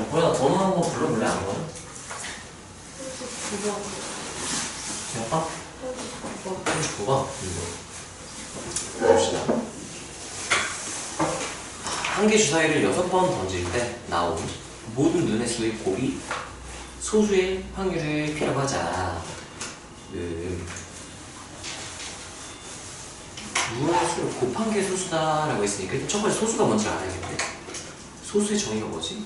뭐야, 더 나은 거 불러볼래? 안 거는? 39번. 제가 39번. 봅시다. 한 개 주사위를 6번 던질 때 나온 모든 눈의 수의 곱이 소수의 확률을 필요로 하자. 무의 수를 곱한 게 소수다라고 했으니까 일단 첫 번째 소수가 뭔지 알아야겠네. 소수의 정의가 뭐지?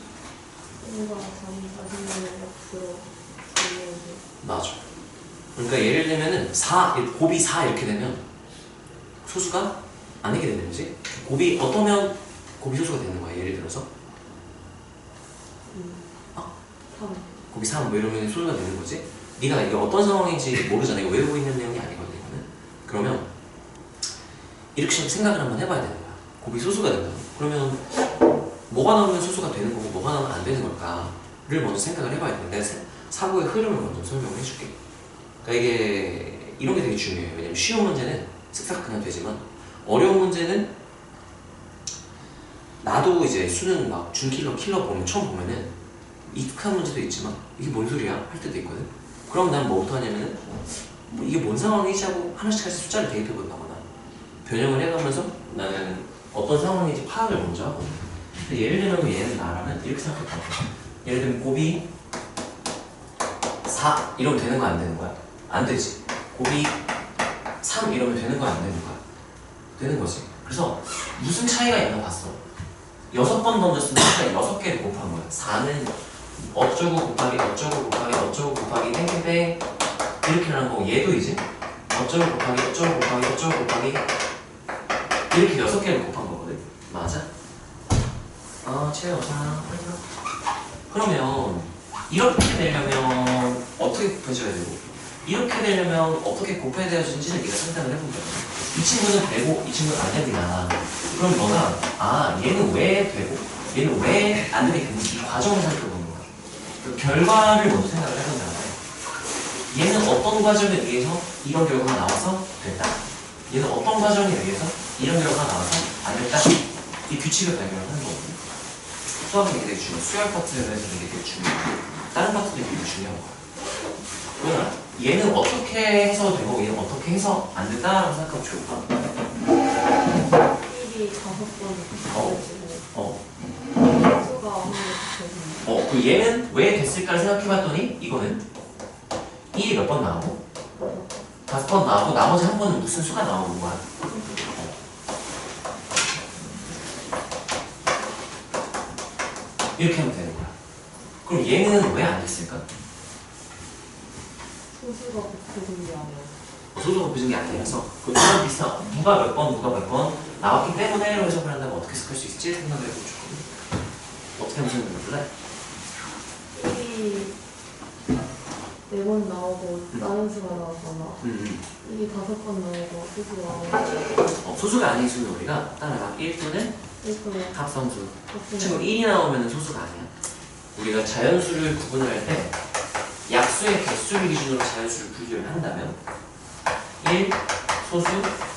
맞아. 그러니까 예를 들면은 4, 곱이 4 이렇게 되면 소수가 아니게 되는 거지. 곱이 어떠면 곱이 소수가 되는 거야. 예를 들어서 3. 곱이 3 뭐 이러면 소수가 되는 거지. 네가 이게 어떤 상황인지 모르잖아. 이거 외우고 있는 내용이 아니거든. 이거는. 그러면 이렇게 생각을 한번 해봐야 되는 거야. 곱이 소수가 된다. 그러면 뭐가 나오면 소수가 되는 거고 뭐가 나오면 안 되는 걸까를 먼저 생각을 해봐야 돼. 내가 사고의 흐름을 먼저 설명을 해줄게. 그러니까 이게 이런 게 되게 중요해요. 왜냐면 쉬운 문제는 쓱싹 그냥 되지만 어려운 문제는 나도 이제 수능 막 준킬러 킬러 보면 처음 보면은 익숙한 문제도 있지만 이게 뭔 소리야 할 때도 있거든. 그럼 난 뭐부터 하냐면은 뭐 이게 뭔 상황이지 하고 하나씩 숫자를 대입해 본다거나 변형을 해가면서 나는 어떤 상황인지 파악을 먼저 하거든. 예를 들면 얘는 나라면 이렇게 생각해 봐. 예를 들면 곱이 4 이러면 되는 거야 안 되는 거야? 안 되지. 곱이 3 이러면 되는 거야 안 되는 거야? 되는 거지. 그래서 무슨 차이가 있나 봤어. 6번 던졌으면 6개를 곱한 거야. 4는 어쩌고 곱하기 어쩌고 곱하기 어쩌고 곱하기 땡땡땡 이렇게 하는 거고 얘도 이제 어쩌고 곱하기 어쩌고 곱하기 어쩌고 곱하기 이렇게 6개를 곱한 거거든. 맞아? 최여사. 그러면 이렇게 되려면 어떻게 곱해줘야 되고 이렇게 되려면 어떻게 곱해야 되는지를 네가 상상을 해본 거야. 이 친구는 되고 이 친구는 안 됩니다. 그럼 너가 얘는 왜 되고 얘는 왜 안 되게 되는지 이 과정을 살펴보는 거야. 그 결과를 먼저 생각을 해본 다음에 얘는 어떤 과정에 의해서 이런 결과가 나와서 됐다. 얘는 어떤 과정에 의해서 이런 결과가 나와서 안 됐다. 이 규칙을 발견을 하는 거거든요. 수학은 되게 중요해. 수학 파트에서 이게 되게 중요해. 다른 파트도 되게 중요한 거야. 그러나 얘는 어떻게 해서 되고 얘는 어떻게 해서 안 된다라고 생각하면 좋을까? 1이 5번 수가 그 얘는 왜 됐을까를 생각해봤더니 이거는 1이 몇 번 나오고 5번 나오고 나머지 한 번은 무슨 수가 나오는 거야? 이렇게 하면 되는 거야. 그럼 얘는 왜 안 됐을까? 소수가 곱해진 게 아니라 소수가 곱해진 게 아니라서 그거랑 비슷한 누가 몇 번 나왔기 때문에 이런 해석을 한다면 어떻게 해석할 수 있을지 생각을 해보고 싶거든. 어떻게 하면 생각해볼래? 1이 4번 나오고 다른 수가 나오거나 1이 5번 나오고 소수가 나오고 소수가 아닌 수는 우리가 따라가 1또는 1도 합성수. 지금 1이 나오면 소수가 아니야. 우리가 자연수를 구분할 때 약수의 개수를 기준으로 자연수를 분류를 한다면 1, 소수,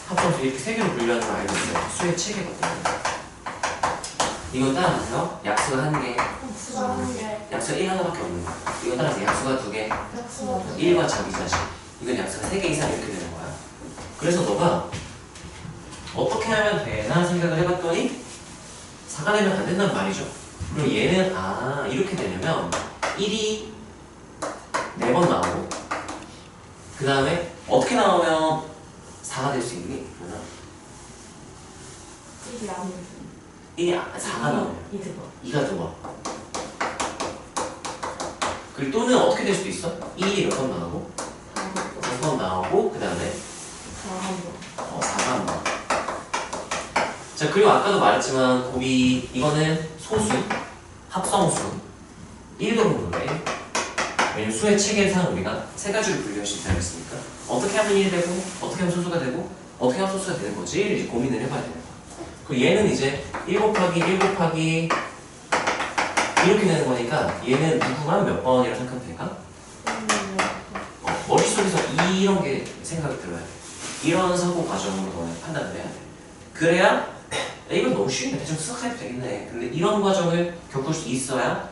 합성수 이렇게 세 개로 분류하는 걸 알고 있어요. 수의 체계거든요. 이건 따라가세요. 약수가 1개, 약수가 1 하나밖에 없는 거야. 이건 따라서 약수가 2개, 1과 자기 자식. 이건 약수가 3개 이상 이렇게 되는 거야. 그래서 너가 어떻게 하면 되나 생각을 해봤더니 4가 되면 안 된단 말이죠. 그럼 얘는 이렇게 되려면 1이 4번 나오고 그 다음에 어떻게 나오면 4가 될 수 있니? 1이 아니고 1이 4가 나오면 2가 들어와. 그리고 또는 어떻게 될 수도 있어? 1이 몇 번 나오고 5번 나오고 그 다음에 4가 한 번. 자, 그리고 아까도 말했지만 곱이 이거는 소수, 합성수 1등분인데 왜냐면 수의 체계상 우리가 세 가지로 분류할 수 있다고 했으니까 어떻게 하면 1이 되고 어떻게 하면 소수가 되고 어떻게 하면 소수가 되는 거지 이제 고민을 해봐야 되는 거야. 그리고 얘는 이제 1 곱하기 1 곱하기 이렇게 되는 거니까 얘는 누구가 몇 번이라고 생각하면 될까? 머릿속에서 이런 게 생각이 들어야 돼. 이런 사고 과정으로 너는 판단을 해야 돼. 그래야 이건 너무 쉬운데 대충 수학해도 되겠네. 근데 이런 과정을 겪을 수 있어야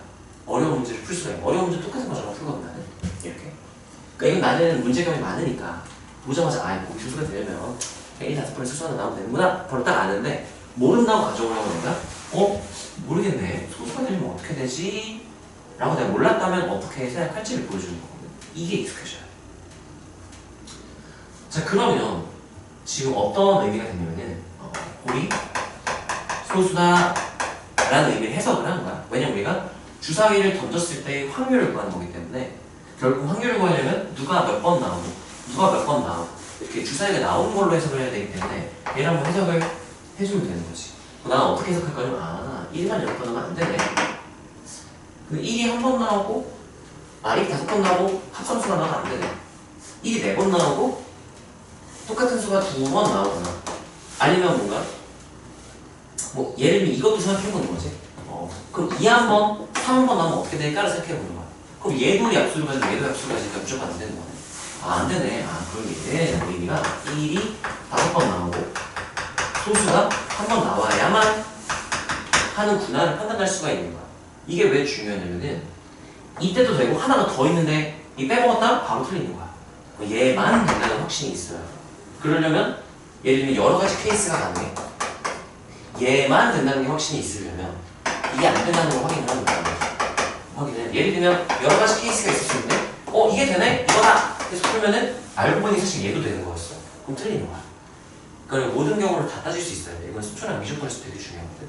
어려운 문제를 풀 수가 있고 어려운 문제 똑같은 거잖아 풀거든 나는 이렇게. 그러니까 이건 나는 문제감이 많으니까 보자마자 아 이거 교수가 되려면 1, 5번을 수수하나 나오면 되는구나 바로 딱 아는데 모른다고 가정을 하고 내가 모르겠네 소수가 되려면 어떻게 되지? 라고 내가 몰랐다면 어떻게 생각할지를 보여주는 거거든. 이게 익숙해져야 돼. 자 그러면 지금 어떤 의미가 되냐면은 골이 소수다 라는 의미를 해석을 하는 거야. 왜냐면 우리가 주사위를 던졌을 때의 확률을 구하는 거기 때문에 결국 확률을 구하려면 누가 몇 번 나오고 누가 몇 번 나오고 이렇게 주사위가 나오는 걸로 해석을 해야 되기 때문에 얘를 한번 해석을 해주면 되는 거지. 나는 어떻게 해석할 거냐면 1만 이렇게 하면 안 되네. 1이 한 번 나오고 1이 5번 나오고 합성수가 나오면 안 되네. 1이 4번 나오고 똑같은 수가 2번 나오거나 아니면 뭔가 뭐 예를 들면 이것도 생각해보는 거지. 그럼 2 한 번, 3 한 번 나오면 어떻게 될까를 생각해보는 거야. 그럼 얘도 약수를 가지고 얘도 약수를 가지니까 무조건 안 되는 거네. 안 되네. 그럼 얘는 의미가 1이 5번 나오고 소수가 한 번 나와야만 하는구나를 판단할 수가 있는 거야. 이게 왜 중요하냐면은 이때도 되고 하나가 더 있는데 이 빼먹었다? 바로 틀리는 거야. 얘만 된다는 확신이 있어요. 그러려면 예를 들면 여러 가지 케이스가 가능해. 얘만 된다는 게 확신이 있으려면 이게 안 된다는 걸 확인을 하는 거야. 확인을. 예를 들면 여러 가지 케이스가 있을 수 있는데 이게 되네? 이거다! 그래서 풀면은 알고 보니 사실 얘도 되는 거였어. 그럼 틀리는 거야. 그러니까 모든 경우를 다 따질 수 있어야 돼. 이건 수초랑 미적분에서 되게 중요하거든.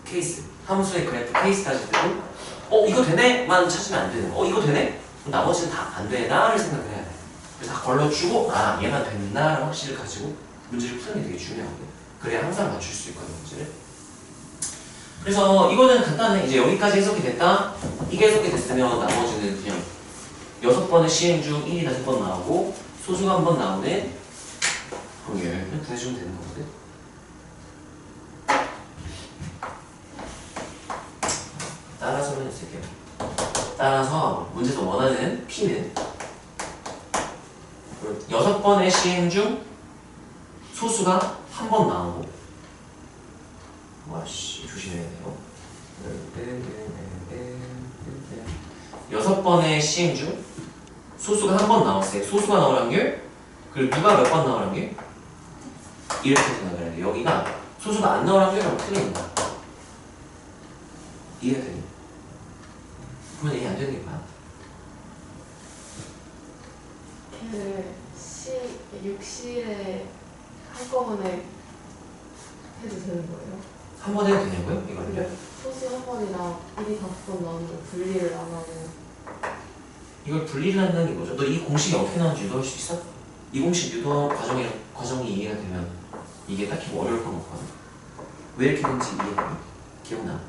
케이스. 함수의 그래프 케이스 따질 때도 이거 되네?만 찾으면 안 되는 거. 이거 되네? 그럼 나머지는 다 안 되나를 생각을 해야 돼. 그래서 다 걸러주고 얘만 된다라는 확신을 가지고 문제를 푸는 게 되게 중요하거든. 그래야 항상 맞출 수 있거든 문제를. 그래서 이거는 간단해. 이제 여기까지 해석이 됐다. 이게 해석이 됐으면 나머지는 그냥 6번의 시행 중 1이 5번 나오고 소수가 한 번 나오는 확률을 구해주면 되는 거거든. 따라서만 해줄게요. 따라서 문제에서 원하는 P는 6번의 시행 중 소수가 한 번 나오고 와씨 조심해야 돼요. 6번의 시행 중 소수가 한 번 나왔어요. 소수가 나올 확률 그리고 누가 몇 번 나올 확률 이렇게 생각을 해야 돼. 여기가 소수가 안 나올 확률이라고 틀리는 거야. 이해가 되니? 그러면 이해 안 되는 게 뭐야? 걔를 6시에 한꺼번에 해도 되는 거예요? 한 번 해도 되냐고요? 이거는요? 소수 한 번이랑 1이 5번 나오는 거 분리를 안 하고 이걸 분리를 한다는 게 뭐죠? 너 이 공식이 어떻게 나오는지 유도할 수 있어? 이 공식 유도 과정이 이해가 되면 이게 딱히 뭐 어려울 건 없거든. 왜 이렇게 되는지 이해가 기억나?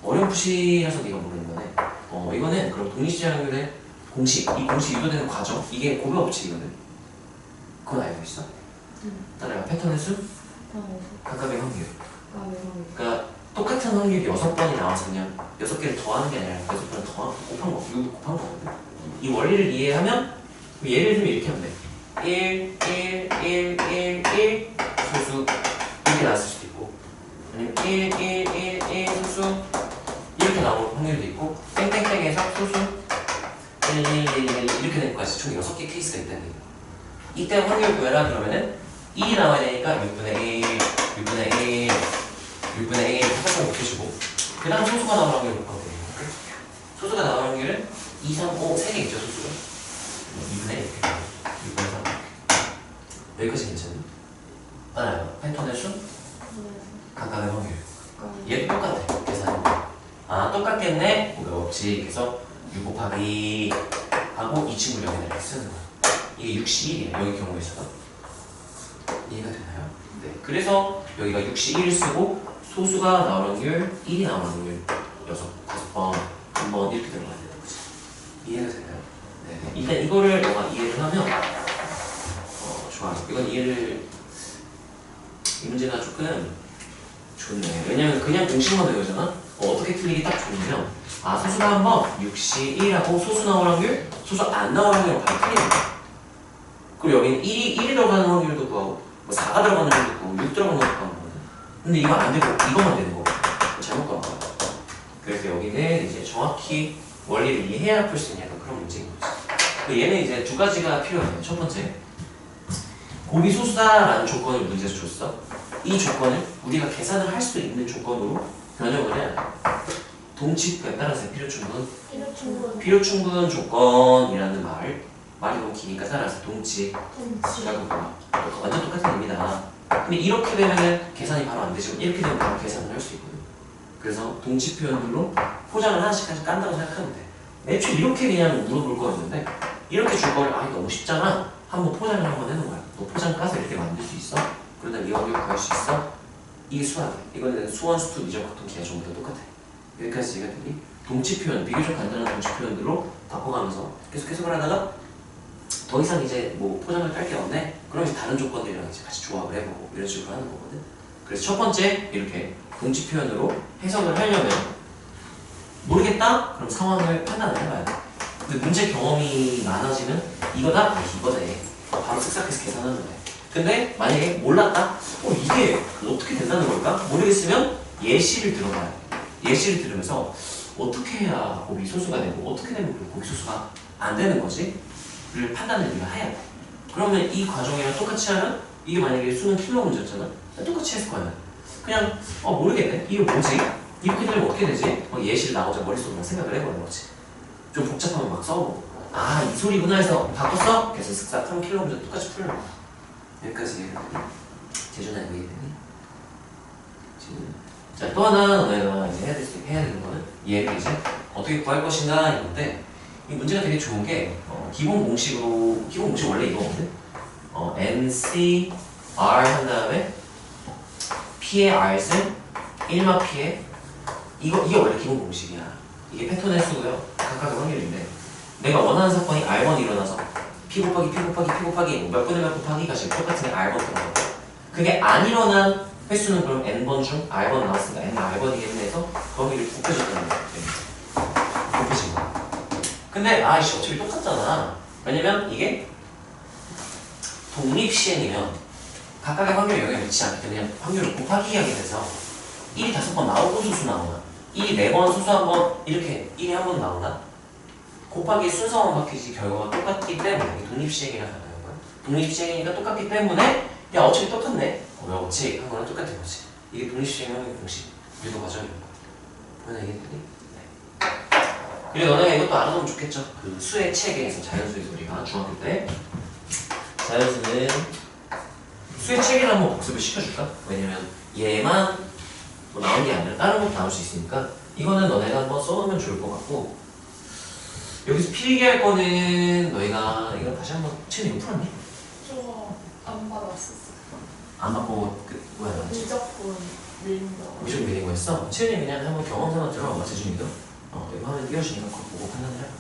어렴풋이라서 네가 모르는 거네. 이거는 그럼 독립시장률의 공식, 이 공식 유도되는 과정 이게 고배 법칙이거든. 그건 알고 있어? 따라요. 패턴의 수? 각각의 확률. 그러니까 똑같은 확률이 6번이 나와서 그냥 6개를 더하는 게 아니라 6번을 곱한 거, 이거 곱한 거거든. 이 원리를 이해하면 예를 들면 이렇게 하면 돼. 1, 1, 1, 1, 1 소수 이렇게 나왔을 수도 있고 아니면 1, 1, 1, 1 소수 이렇게 나오는 확률도 있고 땡땡땡에서 소수 1, 1, 1, 1 이렇게 된 것까지 총 6개 케이스가 있다는 얘기야. 이때 확률 구해라 그러면은 1이 나와야 되니까 6분의 1, 6분의 1, 6분의 1 살짝 못해주고 그 다음 소수가 나오는 확률을 곱하면 돼요. 소수가 나오는 확률은 2, 3, 5, 3개 있죠 소수가. 2분의 1 이렇게 6분의 3 여기까지 괜찮니? 따라요. 패턴의 수? 각각의 확률 얘도 똑같아 계산이. 똑같겠네? 고백 없지. 그래서 6 곱하기 하고 이 친구를 여기다 이렇게 쓰는 거야. 이게 61이에요 여기 경우에서도. 이해가 되나요? 네. 그래서 여기가 61을 쓰고 소수가 나올 확률 1이 나올 확률 5번, 1번 이렇게 들어가야 되는 거지. 이해가 되나요? 네. 일단 이거를 너가 이해를 하면 좋아요. 이건 이해를 이 문제가 조금 좋네. 왜냐면 그냥 공식만 외우잖아? 어떻게 풀리기 딱 좋으면 소수가 한번 61하고 소수 나올 확률, 소수 안 나올 확률을 바로 틀리는 거야. 그리고 여기는 1이 들어가는 확률도 구하고 4가 들어가는 확률도 구하고 6 들어가는 것도 구하는 거거든. 근데 이거 안 되고 이거만 되는 거고 잘못 구한 거야. 그래서 여기는 이제 정확히 원리를 이해해야 풀 수 있는 약간 그런 문제인 거지. 얘는 이제 두 가지가 필요해요. 첫 번째, 곱이 소수다라는 조건을 문제에서 줬어. 이 조건을 우리가 계산을 할 수 있는 조건으로 변형을 해야 돼. 동치에 따라서 필요 충분 조건이라는 말이 너무 기니까 따라서 동치라고 불러. 완전 똑같은 의미다. 근데 이렇게 되면은 계산이 바로 안 되지만 이렇게 되면 바로 계산을 할 수 있거든. 그래서 동치 표현들로 포장을 하나씩 깐다고 생각하면 돼. 애초에 이렇게 그냥 물어볼 거였는데 이렇게 줄 거를 아 너무 쉽잖아. 한번 포장을 한번 해놓은 거야. 너 포장 까서 이렇게 만들 수 있어? 그러다 이 확률 구할 수 있어? 이게 수학이야. 이거는 수원, 수투, 미적, 각동, 기하 전부 다 똑같아. 여기까지 이해가 되니? 동치 표현, 비교적 간단한 동치 표현들로 바꿔가면서 계속 해석을 하다가 더 이상 이제 뭐 포장을 깔 게 없네? 그럼 이제 다른 조건들이랑 이제 같이 조합을 해보고 이런 식으로 하는 거거든. 그래서 첫 번째 이렇게 동치 표현으로 해석을 하려면 모르겠다? 그럼 상황을 판단을 해봐야 돼. 근데 문제 경험이 많아지면 이거다? 아, 이거네. 바로 쓱싹해서 계산하는 거야. 근데 만약에 몰랐다? 이게 어떻게 된다는 걸까? 모르겠으면 예시를 들어봐야 돼. 예시를 들으면서 어떻게 해야 곱이 소수가 되고 어떻게 되면 곱이 소수가 안 되는 거지? 를 판단을 네가 해야 돼. 그러면 이 과정이랑 똑같이 하면 이게 만약에 수능 킬러 문제였잖아? 똑같이 해석하면 그냥 모르겠네? 이게 뭐지? 이렇게 되면 어떻게 되지? 예시를 나오자 머릿속으로 생각을 해보는 거지. 좀 복잡하면 막 써보고 아 이 소리구나 해서 바꿨어? 그래서 쓱싹 3킬러 문제 똑같이 풀는 거야. 여기까지 재준아 이거 이해되니? 자, 또 하나 너네가 이제 해야 되는 거는 얘를 이제 어떻게 구할 것인가 이건데 이 문제가 되게 좋은 게 기본 공식 원래 이거거든. NC R 한 다음에 P의 R승 1마 P의 이게 원래 기본 공식이야. 이게 패턴의 수고요. 각각의 확률인데 내가 원하는 사건이 R1 일어나서 P 곱하기 P 곱하기 P 곱하기 몇 분의 몇 곱하기가 지금 똑같은 게 R1 들어가고 그게 안 일어난 횟수는 그럼 N번 중 R번 나왔으니까 N R번이겠네 해서 거기를 곱해줬다는 거야. 곱해진 거야. 근데 아이씨 어차피 똑같잖아. 왜냐면 이게 독립시행이면 각각의 확률에 영향을 미치지 않기 때문에 그냥 확률을 곱하기 하게 돼서 1이 5번 나오고 소수 나오나 1이 4번 소수 한번 이렇게 1이 한 번 나오나 곱하기 순서만 바뀌지 결과가 똑같기 때문에 독립시행이라 하는 거야. 독립시행이니까 똑같기 때문에 야 어차피 똑같네. 왜 어찌 한 거랑 똑같은 거지. 이게 독립시행의 공식 유도 과정인 거야. 보나 이게 되니? 네. 그리고 너네가 이것도 알아두면 좋겠죠. 그 수의 체계에서 자연수에서 우리가 중학교 때 자연수는 수의 체계를 한번 복습을 시켜줄까? 왜냐면 얘만 뭐 나온 게 아니라 다른 것도 나올 수 있으니까 이거는 너네가 한번 써놓으면 좋을 것 같고 여기서 필기할 거는 너희가 이거 다시 한번 최근에 이거 풀었니? 저거 안 받았었어. 안 받고 뭐야 나왔지? 무조건 밀린다. 무조건 밀린 거였어? 최근에 그냥 한번 경험삼아 들어봐 재준이도 이거 하면 띄워주니까 그거 보고 판단을 할 거야.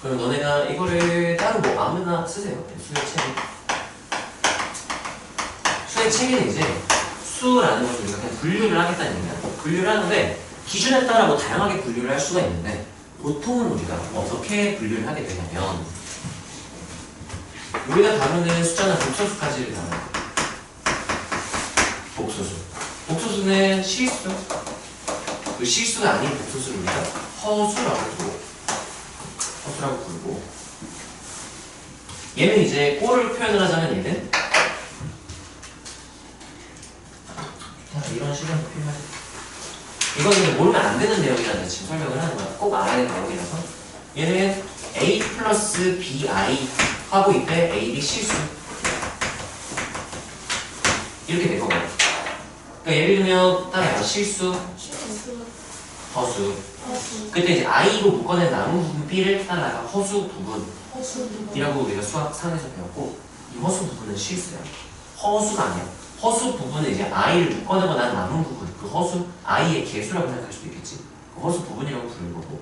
그럼 너네가 이거를 따로 뭐 아무나 쓰세요. 수의 체계는 이제 수라는 걸 우리가 그냥 분류를 하겠다는 얘기야. 분류를 하는데 기준에 따라 뭐 다양하게 분류를 할 수가 있는데 보통은 우리가 어떻게 분류를 하게 되냐면 우리가 다루는 숫자는 복소수까지를 다뤄요. 복소수는 실수 그 실수가 아닌 복소수를 우리가 허수라고 부르고 얘는 이제 꼴을 표현을 하자면 얘는 이런 식으로 표현하죠. 이거는 모르면 안 되는 내용이라서 지금 설명을 하는 거야. 꼭 알아야 되는 내용이라서. 얘는 A 플러스 BI 하고 있대. A, B 실수. 이렇게 될 거거든. 그러니까 예를 들면 따라해봐. 실수, 허수. 그때 이제 I로 묶어낸 남은 부분 B를 따라가 허수 부분이라고 우리가 수학 상에서 배웠고 이 허수 부분은 실수야. 허수가 아니야. 허수 부분은 이제 I를 묶어내고 난 남은 부분, 그 허수, I의 개수라고 생각할 수도 있겠지. 그 허수 부분이라고 부르는 거고.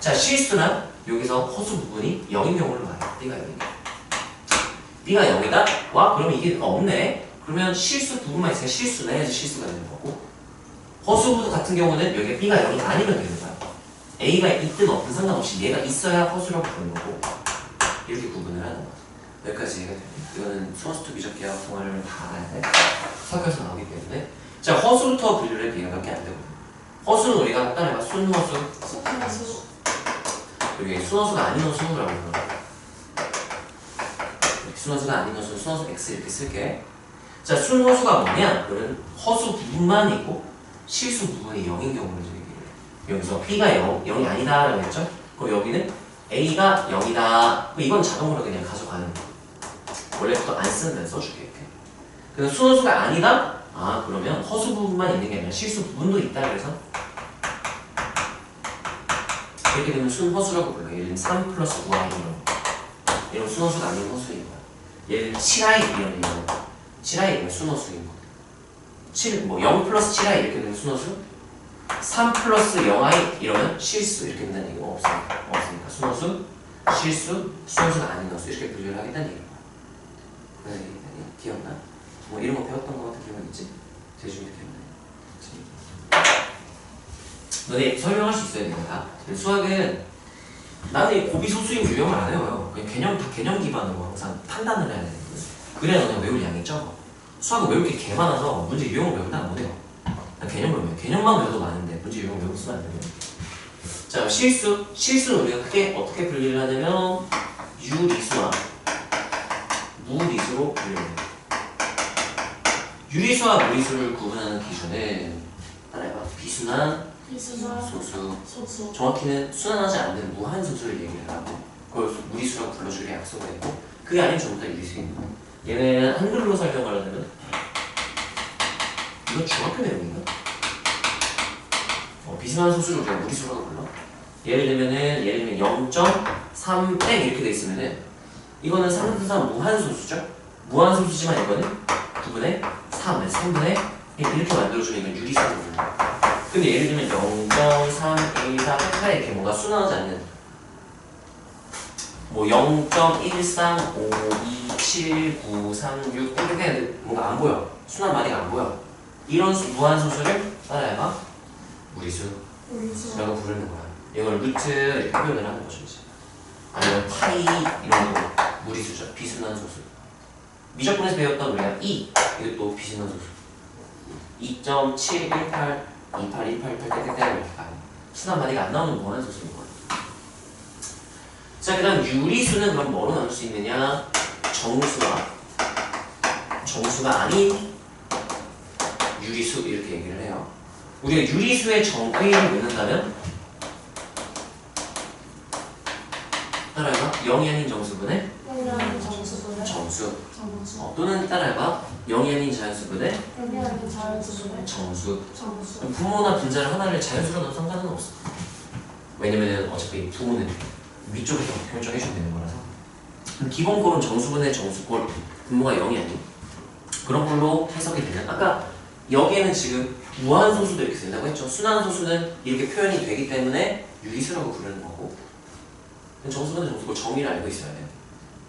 자, 실수는 여기서 허수 부분이 0인 경우를 말해. B가 0이다. B가 0이다? 와, 그러면 이게 없네? 그러면 실수 부분만 있으니까 실수네 해서 실수가 되는 거고. 허수 부분 같은 경우는 여기가 B가 0이 아니면 되는 거야. A가 있든 없든 상관없이 얘가 있어야 허수라고 부르는 거고. 이렇게 구분을 하는 거야. 여기까지 이해가 되네. 이거는 수원수투 미적기하고 동아리를 다 알아야 돼. 수학에서 나오기 때문에 자 허수부터 분류를 비교가 몇 개 안 되거든. 허수는 우리가 따라해봐. 순 순허수. 순수. 여기 순허수가 아닌 허수라고 해요. 순허수가 아닌 허수는 순허수 X 이렇게 쓸게. 자, 순허수가 뭐냐? 그러면 허수 부분만 있고 실수 부분이 0인 경우를 얘기해요. 여기서 B가 0이 아니다라고 했죠? 그럼 여기는 A가 0이다. 이건 자동으로 그냥 가져가는 거. 원래부터 안 쓰는 데는 써줄게. 이렇게. 그래서 순허수가 아니다? 아, 그러면 허수 부분만 있는 게 아니라 실수 부분도 있다. 그래서 이렇게 되면 순허수라고 불러요. 예를 들면 3 플러스 9i 이런 순허수가 아닌 허수인 거야. 예를 들면 7i 이런 7i면 순허수인 거. 0 플러스 7i 이렇게 되면 순허수. 3 플러스 0i 이러면 실수 이렇게 된다는 얘기가 없으니까 순허수, 실수, 순허수가 아닌 허수 이렇게 분류를 하겠다는 얘기야. 그래, 기억나? 뭐 이런 거 배웠던 거 같은 기억 있지? 대중이 기억나? 너네 설명할 수 있어야 된다. 수학은 나는 이 고비소수인 유형을 안 해요. 그냥 개념 기반으로 항상 판단을 해야 되거든. 그래야 너네 외울 양이 적어. 수학은 외울 게 개 많아서 문제 유형을 외운다 안 못해요. 개념만 외워. 개념만 외워도 많은데 문제 유형을 외우고 쓰면 안 되면. 자, 실수는 우리가 크게 어떻게 분리를 하냐면 유리수와 무리수로 분류를 해요. 유리수와 무리수를 구분하는 기준은 따라해봐. 비순환, 소수. 정확히는 순환하지 않는 무한소수를 얘기를 하고 그걸 무리수라고 불러주기로 약속을 했고 그게 아닌 전부 다 유리수입니다. 얘는 한글로 설명을 하려면 이거 중학교 내용인가? 비순환 소수를 우리가 무리수라고 불러. 예를 들면 0.3 땡 이렇게 돼 있으면은 이거는 3분의 무한소수죠? 무한소수지만 이거는 9분의 3, 3분의 1 이렇게 만들어주면 이건 유리수라고 불러. 근데 예를 들면 0.314 이렇게 뭔가 순환하지 않는 뭐 0.1352796 이렇게 뭔가 안 보여. 순환 마디가 안 보여. 이런 무한소수를 따라해봐. 무리수라고 부르는 거야. 이걸 루트 이렇게 표현을 하는 거죠. 이제. 아니면 파이 이런 거 무리수죠. 비순환 소수. 미적분에서 배웠던 우리가 이것도 비순환 소수. 2.718 2818 이렇게 가요. 순환 마디가 안 나오는 무한한 소수인 거예요. 자, 그 다음 유리수는 그럼 뭐로 나눌 수 있느냐? 정수가 아닌 유리수 이렇게 얘기를 해요. 우리가 유리수의 정의를 묻는다면 따라해봐. 0이 아닌 정수분의 정수. 또는 따라해봐. 0이 아닌 자연수분의 정수. 부모나 분자를 하나를 자연수로 넣어도 상관은 없어. 왜냐면 어차피 부모는 위쪽에서 결정해주면 되는 거라서. 기본꼴은 정수분의 정수꼴, 분모가 0이 아닌 그런 걸로 해석이 되면 아까 여기에는 지금 무한소수도 이렇게 된다고 했죠. 순환소수는 이렇게 표현이 되기 때문에 유리수라고 부르는 거고 정수분의 정수꼴 정의를 알고 있어야 돼요.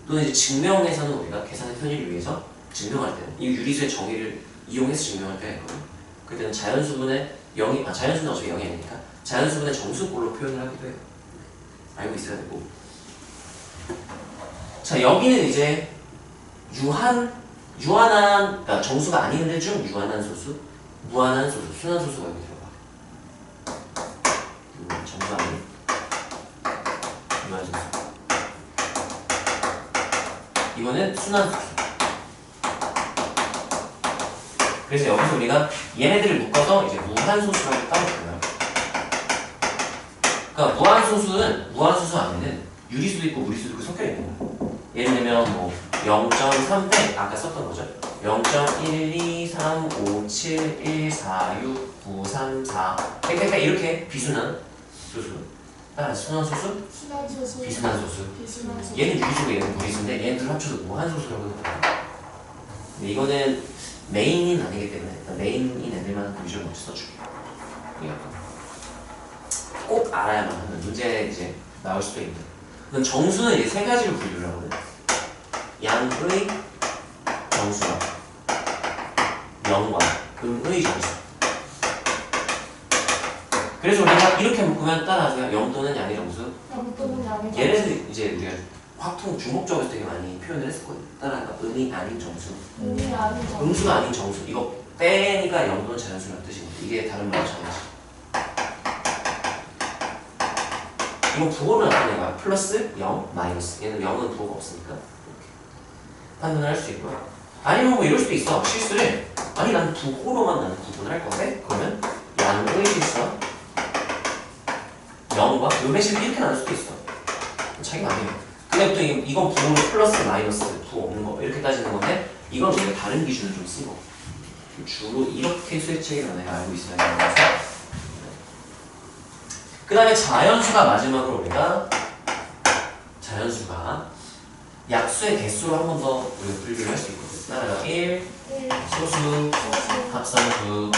또는 이제 증명에서는 우리가 계산의 편의를 위해서 증명할 때는 이 유리수의 정의를 이용해서 증명할 때가 있거든요. 그때는 자연수분의 0이 자연수는 어차피 0이 아니니까 자연수분의 정수꼴로 표현을 하기도 해요. 알고 있어야 되고. 자, 여기는 이제 유한한 그러니까 정수가 아닌 데 중 유한한 소수, 무한한 소수, 순한 소수가 여기 들어가. 정수 아닌 유한 소수. 이거는 순한 소수. 그래서 여기서 우리가 얘네들을 묶어서 이제 무한소수라고 따로 불러요. 그러니까 무한소수 안에는 유리수도 있고 무리수도 있고 섞여 있는 거예요. 예를 들면 뭐 0.3대 아까 썼던 거죠. 0.12357146934 이렇게 비순한 소수. 따라 순한 소수? 비순한 소수. 얘는 유리수고 얘는 무리수인데 얘네들 합쳐서 무한소수라고 해요. 근데 이거는 메인인 아니기 때문에 일단 메인인 애들만 위주로 먼저 써줄게요. 꼭 알아야만 하는 문제 이제 나올 수도 있는. 그럼 정수는 이제 세 가지로 분류를 하거든. 양의 정수와 영과 음의 정수. 그래서 우리가 이렇게 묶으면 따라하세요. 영 또는 양의 정수. 얘네들 이제 우리가 확통 주목적으로 되게 많이 표현을 했었거든요. 따라가 음이 아닌 정수. 음수가 아닌 정수. 이거 빼니까 영 또는 자연수라는 뜻입니다. 이게 다른 말로 자연수. 이거 부호를 나타낸 거야. 플러스 0, 마이너스. 얘는 0은 부호가 없으니까 이렇게 판단을 할 수 있고요. 아니면 뭐 이럴 수도 있어. 실수를 아니 난 부호로만 나는 구분을 할 건데 그러면 양은 1이 있어. 0과 요 배식을 이렇게 나눌 수도 있어. 차이가 아니에요. 근데 보통 이건 부호로 플러스 마이너스 부호 없는 거 이렇게 따지는 건데 이건 우리가 다른 기준을 좀 쓰고 주로 이렇게 수의 체계를 내가 알고 있어야 되는 거죠. 그 다음에 자연수가 마지막으로 우리가 자연수가 약수의 개수로 한 번 더 우리가 분류를 할 수 있거든. 따라가 1, 소수, 합성수.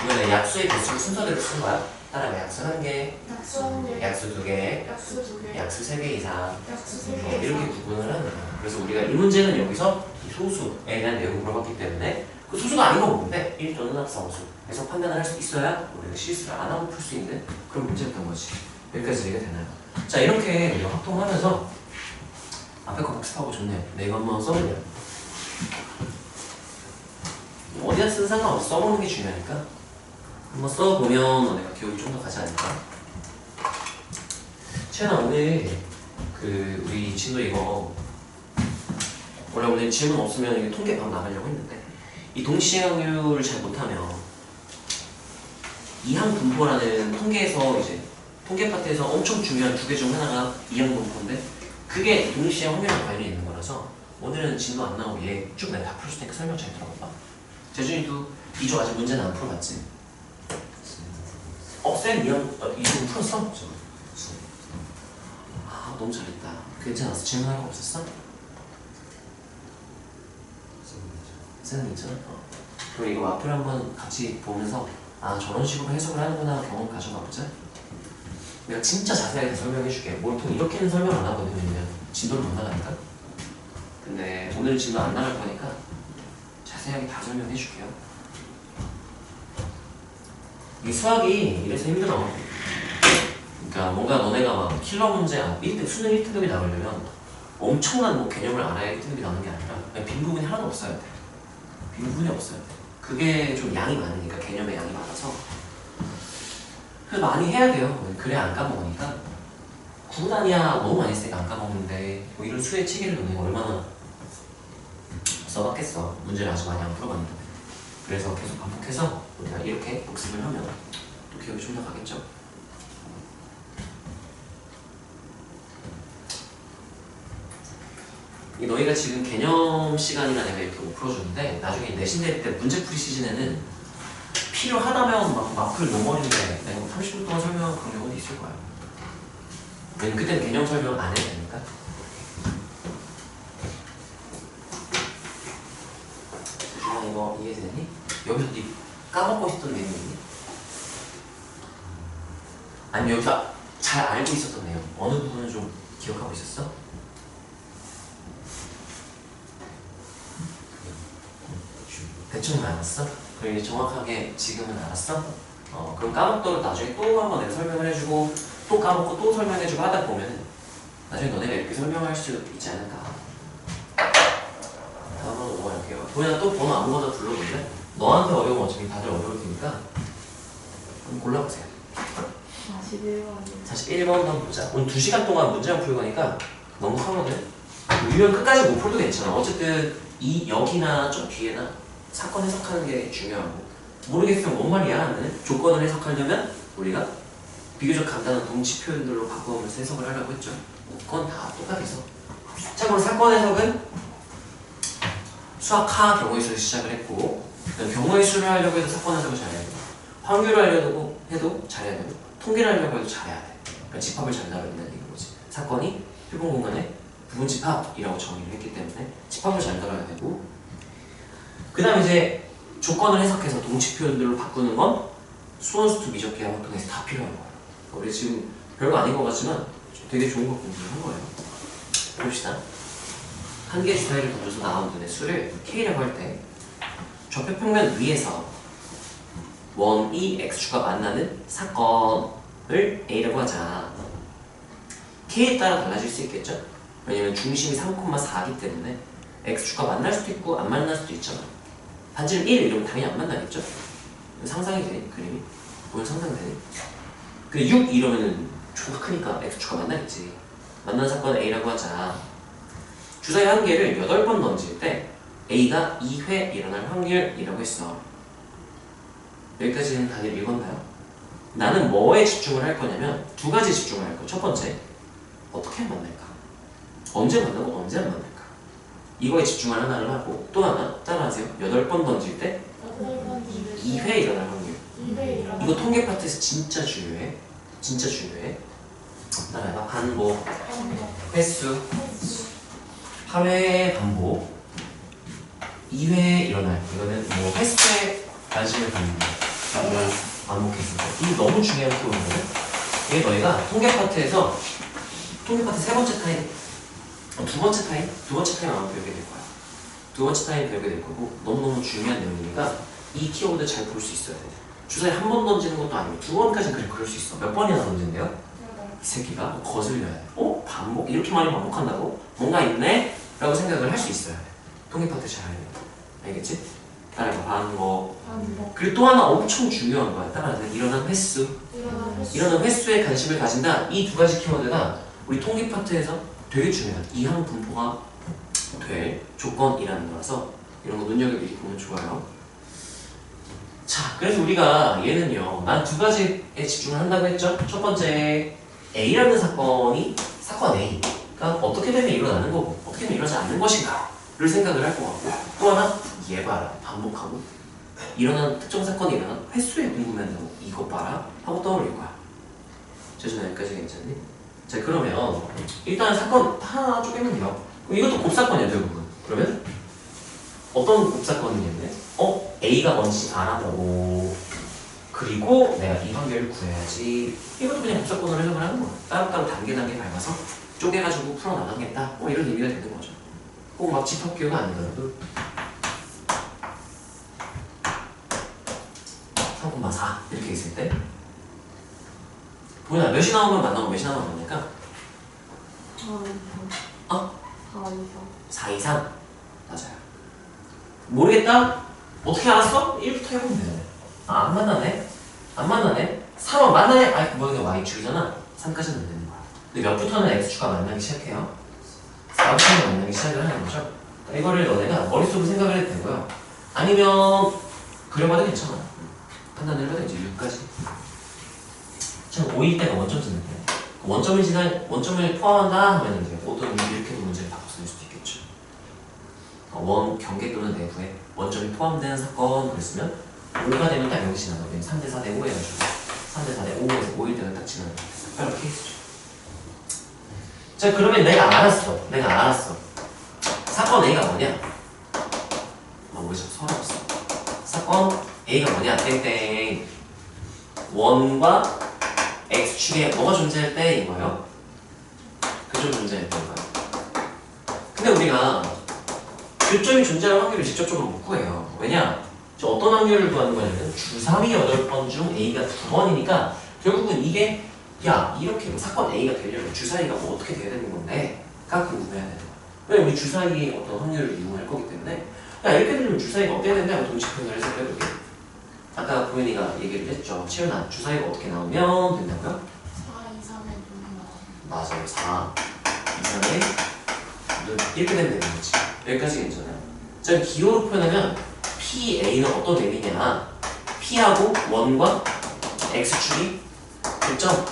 이거는 약수의 개수를 순서대로 쓴 거야. 따라가 약수 1개, 약수 2개, 약수 3개 이상. 이렇게 구분을 하는 거야. 그래서 우리가 이 문제는 여기서 이 소수에 대한 내용을 물어봤기 때문에 그 소수가 아닌 건 뭔데? 1 또는 합성수. 그래서 판단을 할 수 있어야 우리가 실수를 안 하고 풀 수 있는 그런 문제였던 거지. 여기까지 이해가 되나요? 자, 이렇게 우리가 확통하면서 앞에 거 복습하고 좋네요. 네, 이거 한번 써보냐. 어디다 쓰는 상관없어. 써보는 게 중요하니까. 한번 써보면 너네가 기억이 좀 더 가지 않을까? 채연아, 오늘 우리 진도 이거 원래 오늘 질문 없으면 이게 통계 바로 나가려고 했는데 이 동시행률을 잘 못하면 이항 분포라는 통계에서 이제 통계 파트에서 엄청 중요한 두 개 중 하나가 이항 분포인데 그게 동시에 확률과 관련이 있는 거라서 오늘은 진도 안 나오고 얘 쭉 내가 다 풀었을 테니까 설명 잘 들어봐. 재준이도 이쪽 아직 문제는 안 풀어봤지? 쌤 이쪽 풀었어? 아 너무 잘했다. 괜찮았어? 질문할 거 없었어? 쌤은 괜찮아? 그럼 이거 마플 한번 같이 보면서 아 저런 식으로 해석을 하는구나 경험 가져가 보자. 내가 진짜 자세하게 다 설명해 줄게. 보통 이렇게는 설명 안 하거든. 왜냐면 진도를 못 나가니까. 근데 오늘은 진도 안 나갈 거니까 자세하게 다 설명해 줄게요. 이 수학이 이래서 힘들어. 그러니까 뭔가 너네가 막 킬러 문제, 1등, 수능 1등급이 나오려면 엄청난 뭐 개념을 알아야 1등급이 나오는 게 아니라 그냥 빈 부분이 하나도 없어야 돼. 빈 부분이 없어야 돼. 그게 좀 양이 많으니까, 개념의 양이 많아서 그래서 많이 해야 돼요. 그래야 안 까먹으니까. 구단이야 너무 많이 했으니까 안 까먹는데 뭐 이런 수의 체계를 너네가 얼마나 써봤겠어. 문제를 아직 많이 안 풀어봤는데. 그래서 계속 반복해서 우리가 이렇게 복습을 하면 또 기억이 좀 더 가겠죠. 너희가 지금 개념 시간이나 내가 이렇게 못 풀어주는데 나중에 내신 대회 때 문제풀이 시즌에는 필요하다면 막 마플 넘어리는데 내가 30분 동안 설명한 그런 경우도 있을 거야. 왜냐면 그때는 개념 설명 안 해야 되니까. 주아 이거 이해되니? 여기서 네 까먹고 있었던 내용 있니? 아니 여기서 잘 알고 있었던 내용 어느 부분을 좀 기억하고 있었어? 대충 알았어? 그럼 이제 정확하게 지금은 알았어? 그럼 까먹도록 나중에 또 한번 내가 설명을 해주고 또 까먹고 또 설명해주고 하다 보면 나중에 너네가 이렇게 설명할 수 있지 않을까. 다음으로 넘어갈게요. 도현아 또 번호 아무거나 불러볼래? 너한테 어려우면 어차피 다들 어려울 테니까 한번 골라보세요. 41번 41번 한번 보자. 오늘 2시간 동안 문제만 풀 거니까 넉넉하거든. 유형 끝까지 못 풀도 괜찮아. 어쨌든 이 여기나 좀 뒤에나 사건 해석하는 게 중요하고 모르겠으면 뭔 말이야 하는 조건을 해석하려면 우리가 비교적 간단한 동치 표현들로 바꿔오면서 해석을 하려고 했죠. 그건 다 똑같아서. 자 그럼 사건 해석은 수학하 경우의 수에서 시작을 했고 경우의 수를 하려고 해도 사건 해석을 잘해야 되고 확률을 하려고 해도 잘해야 되고 통계를 하려고 해도 잘해야 돼. 그러니까 집합을 잘 나가야 된다는 거지. 사건이 표본 공간의 부분 집합이라고 정의를 했기 때문에 집합을 잘 다뤄야 되고 그 다음에 이제 조건을 해석해서 동치 표현들로 바꾸는 건 수원수투 미적기하 활동에서 다 필요한 거예요. 우리 지금 별거 아닌 것 같지만 되게 좋은 거 공부를 한 거예요. 봅시다. 한 개의 주사위를 던져서 나온 눈의 수를 K라고 할 때 좌표평면 위에서 원, 이, X축과 만나는 사건을 A라고 하자. K에 따라 달라질 수 있겠죠? 왜냐면 중심이 3,4이기 때문에 X축과 만날 수도 있고 안 만날 수도 있잖아. 반지름 1 이러면 당연히 안 만나겠죠? 상상이 되니? 그림이? 보면 상상되니? 근데 6 이러면은 X축가 크니까 X축가 만나겠지. 만난 사건을 A라고 하자. 주사위 한 개를 8번 던질 때 A가 2회 일어날 확률이라고 했어. 여기까지는 다들 읽었나요? 나는 뭐에 집중을 할 거냐면 두 가지 집중을 할 거야. 첫 번째, 어떻게 만날까? 언제 만나고 언제 안 만날까? 이거에 집중을 하나를 하고 또 하나 따라하세요. 8번 던질 때 2회 일어날 확률. 이거 통계 파트에서 진짜 중요해. 진짜 중요해. 따라해봐. 반복, 횟수, 8회 반복, 2회 일어날. 이거는 뭐 횟수에 관심을 갖는 거야. 반복했을 때. 이거 너무 중요한 키워드거든. 이게 너희가 통계 파트에서 통계 파트 세 번째 타임, 두 번째 타임 아마 배우게 될 거야. 두 번째 타임 배우게 될 거고 너무너무 중요한 내용이니까 이 키워드 잘 볼 수 있어야 돼. 주사위 한 번 던지는 것도 아니고 두 번까지는 그럴 수 있어. 몇 번이나 던진대요? 이 새끼가 거슬려야 돼. 반복? 이렇게 많이 반복한다고? 뭔가 있네? 라고 생각을 할 수 있어야 돼. 통계 파트 잘 알려. 알겠지? 따라해봐. 반복. 그리고 또 하나 엄청 중요한 거야. 따라해봐. 일어난 횟수. 일어난 횟수에 관심을 가진다. 이 두 가지 키워드가 우리 통계 파트에서 되게 중요한 이항 분포가 될 조건이라는 거라서 이런 거 눈여겨보기 보면 좋아요. 자, 그래서 우리가 얘는요, 난 두 가지에 집중을 한다고 했죠. 첫 번째, A라는 사건이 사건 A가 어떻게 되면 일어나는 거고 어떻게 되면 일어나지 않는 것인가를 생각을 할 것 같고 또 하나, 얘 봐라. 반복하고 일어난 특정 사건이 일어난 횟수에 궁금해한다고 이것 봐라 하고 떠올릴 거야. 재준아 여기까지 괜찮니? 자, 그러면 일단 사건 하나 쪼개면 돼요. 이것도 곱사건이야 결국은. 그러면 어떤 곱사건이냐면 A가 뭔지 알아보고 그리고 내가 이 관계를 구해야지. 이것도 그냥 곱사건으로 해석을 하는 거야. 따로따로 단계 밟아서 쪼개가지고 풀어나가겠다. 이런 의미가 되는 거죠. 꼭 막 집합기호가 아니더라도 3,4 이렇게 있을 때 보이나 몇이 나오면 만나고 몇이 나오면 만날까? 4 이상? 맞아요. 모르겠다? 어떻게 알았어? 1부터 해보면 되잖아요. 안 만나네? 안 만나네? 3은 만나네? 아니, 뭐는 y축이잖아. 3까지는 안 되는 거야. 근데 몇부터는 x축가 만나기 시작해요? 4부터는 만나기 시작을 하는 거죠. 이거를 너네가 머릿속으로 생각을 해도 되고요. 아니면 그려봐도 괜찮아. 판단을 해봐도 이제 6까지. 참 5일 때가 원점 쓰는 거예요. 원점을 포함한다 하면 이제 어떤 이렇게도 문제를 바꿔 쓸 수도 있겠죠. 원 경계 또는 내부에 원점이 포함되는 사건 그랬으면 5가 되면 딱 여기 지나가. 3대 4대 5 해가지고 3대 4대 5에서 5일 때가 딱 지나가. 특별한 케이스죠. 자, 그러면 내가 알았어. 사건 A가 뭐냐? 왜 자꾸 서러웠어? 사건 A가 뭐냐? 땡땡. 원과 X축에 뭐가 존재할 때 이거예요? 교점 존재할 때 이거예요. 근데 우리가 교점이 존재할 확률을 직접적으로 못 구해요. 왜냐? 저 어떤 확률을 구하는 거냐면 주사위 8번 중 A가 2번이니까 결국은 이게 이렇게 사건 A가 되려면 주사위가 뭐 어떻게 돼야 되는 건데 가 궁금해야 되는 거야. 왜 우리 주사위의 어떤 확률을 이용할 거기 때문에 이렇게 되면 주사위가 어때야 된다고 동식표현을 해서 해볼게. 아까 고현이가 얘기를 했죠. 치윤아, 주사위가 어떻게 나오면 된다고요? 4 이상의 눈이 나와. 맞아요. 4 이상의 눈. 이렇게 되면 되는 거지. 여기까지 괜찮아요. 자, 기호로 표현하면 PA는 어떤 의미냐? P하고 원과 X축이 교점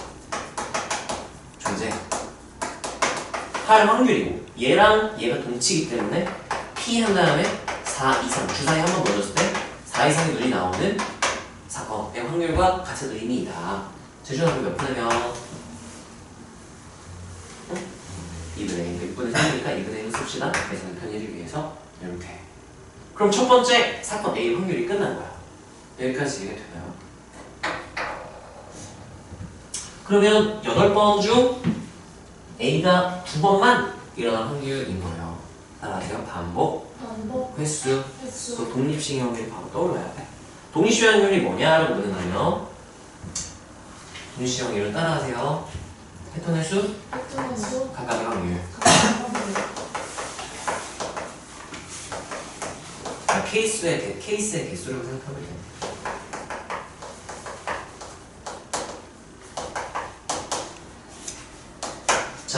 존재 할 확률이고 얘랑 얘가 동치기 때문에 P 한 다음에 4 이상 주사위 한 번 넣어줬을 때 4 이상의 눈이 나오는 사건의 확률과 같은 의미이다. 제주가 몇 분이면 2분의 1, 6분의 3이니까 2분의 1 씁시다. 계산 편의를 위해서 이렇게. 그럼 첫 번째 사건 A 확률이 끝난 거야. 여기까지 이해가 되나요? 그러면 8번 중 A가 2번만 일어난 확률인 거예요. 따라하세요. 반복, 횟수, 또 독립식 확률이 바로 떠올라야 돼. 독립식 확률이 뭐냐라고 물어나면 독립식 확률을 따라하세요. 패턴 횟수, 각각의 확률. 케이스의 개수라고 생각하면 돼요.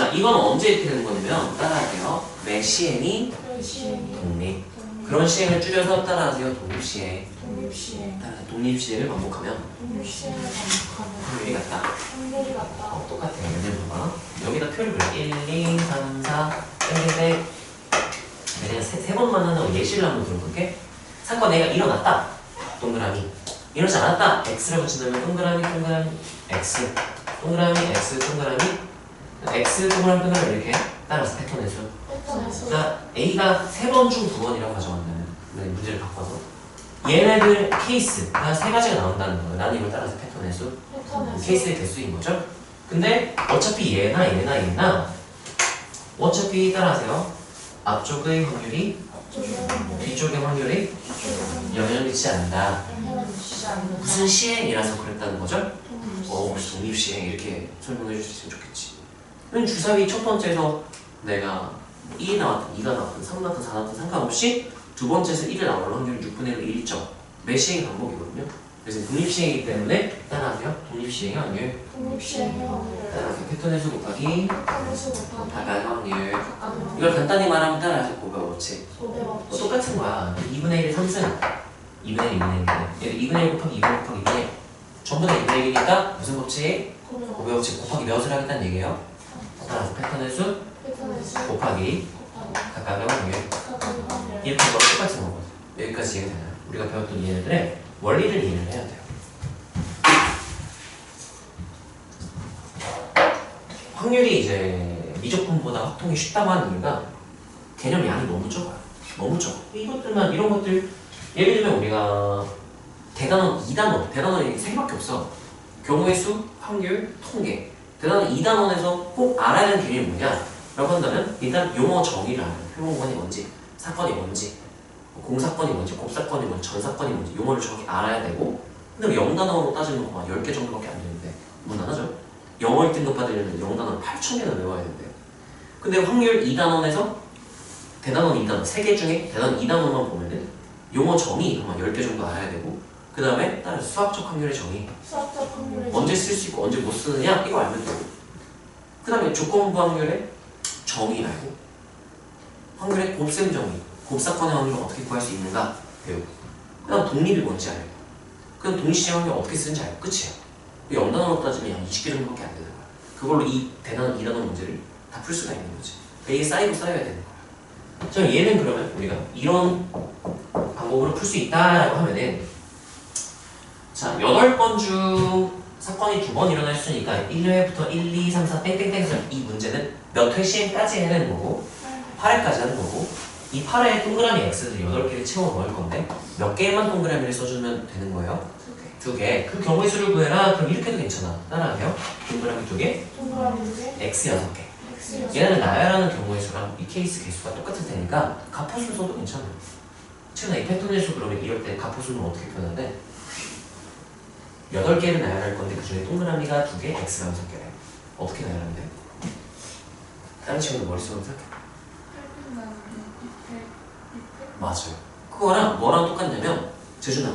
자, 이건 언제 이렇게 되는 거냐면 따라하세요. 매 시행이 시행이 독립. 그런 시행을 줄여서 따라하세요. 독립시행. 독립시행 독립시행을 반복하면 독립시행을 반복하면 확률이 같다. 확률이 같다. 똑같아. 얘는 봐봐. 여기다 표를 그려. 1, 2, 3, 4, 땡땡땡. 내가 세 번만 하는 예시를 한번 들어볼게. 사건 A가 일어났다. 동그라미. 이러지 않았다. X를 붙인다면 동그라미, 동그라미, X. 동그라미, X, 동그라미, X, 동그라미, 동그라미 이렇게 따라서 패턴에서. 패턴에서 자, A가 3번 중 2번이라고 가져간다면 문제를 바꿔서 얘네들 케이스가 3가지가 나온다는 거예요. 나는 이걸 따라서 패턴의 수, 패턴에서 케이스의 개수인 거죠. 근데 어차피 얘나 어차피 따라하세요. 앞쪽의 확률이 뒤쪽의 확률이 영향을 미치지 않는다. 영향을 미치지 않는 무슨 시행이라서 그랬다는 거죠? 독립시행 이렇게 설명해 줄 수 있으면 좋겠지. 그럼 주사위 첫 번째에서 내가 1이 나왔든 2가 나왔든 3 나왔든 4 나왔든 상관없이 두 번째에서 1이 나올 확률이 6분의 1 1점. 매 시행이 반복이거든요. 그래서 독립시행이기 때문에 따라하세요. 독립시행의 확률. 독립시행의 확률 따라하세요. 패턴의 수 곱하기 패턴의 수 곱하기 다갈 확률. 각각의 이걸 간단히 말하면 따라하세요. 고백어치. 소대법칙 똑같은 거야. 2분의 1이 3승. 2분의 1, 2분의 1. 얘를 2분의 1 곱하기 2분의 1 곱하기 2분의 1. 전부 다 2분의 1이니까 무슨 법칙? 고백어치 곱하기 몇을 하겠다는 얘기예요. 따라서 패턴의 수 패턴의 수 곱하기 곱하기 각각의 확률. 각각의 확률 이렇게 거의 똑같은 거거든. 여기까지 이해가 되나요? 우리가 배웠던 얘네들의 원리를 이해를 해야 돼요. 확률이 이제 미적분보다 확통이 쉽다고 하는 이유가 개념 양이 너무 적어요. 너무 적어. 이것들만 이런 것들 예를 들면 우리가 대단원 2단원 대단원이 3개밖에 없어. 경우의 수, 확률, 통계. 대단원 2단원에서 꼭 알아야 되는 개념이 뭐냐? 라고 한다면 일단 용어 정의를 알아요. 표본관이 뭔지, 사건이 뭔지, 공사건이 뭔지, 곱사건이 뭔지, 전사건이 뭔지 용어를 정확히 알아야 되고. 근데 0단원으로 따지면 막 10개 정도밖에 안 되는데 무난하죠? 영어 1등급 받으려면 0단원 8,000개는 외워야 된대요. 근데 확률 2단원에서 대단원 2단원 3개 중에 대단원 2단원만 보면은 용어 정의 아마 10개 정도 알아야 되고 그 다음에 따라서 수학적 확률의 정의 수학적 확률의 언제 쓸 수 있고 언제 못 쓰느냐 이거 알면 되고 그 다음에 조건부 확률의 정의 알고 확률의 곱셈 정의 곱사건의 확률을 어떻게 구할 수 있는가 배우고 그 다음 독립이 뭔지 알고 그 다음 동시에 확률 어떻게 쓰는지 알고 끝이에요. 0단원으로 따지면 한 20개 정도밖에 안 되는 거야. 그걸로 이 대단원 2단원 문제를 다 풀 수가 있는 거지. 이게 쌓이고 쌓여야 되는 거야. 자, 얘는 그러면 우리가 이런 방법으로 풀 수 있다라고 하면은 자, 8번 중 사건이 2번 일어날 수 있으니까 1회부터 1, 2, 3, 4 땡땡땡에서 이 문제는 몇 회 시행까지 해내는 거고 8회까지 하는 거고 이 8회에 동그라미 X를 8개를 채워 넣을 건데 몇 개만 동그라미를 써주면 되는 거예요? 2개. 그 경우의 수를 구해라. 그럼 이렇게 해도 괜찮아. 따라하세요. 동그라미 2개, 동그라미 2개 X 6개. X 6개 얘는 나열하는 경우의 수랑 이 케이스 개수가 똑같을 테니까 가포수를 써도 괜찮아요. 최근에 이 패턴의 수 그러면 이럴 때 가포수는 어떻게 표현하는데 8개를 나열할 건데 그 중에 동그라미가 2개, X가 6개래. 어떻게 나열하면 돼? 다른 친구들 머릿속으로 생각해. 맞아요. 그거랑 뭐랑 똑같냐면 재준아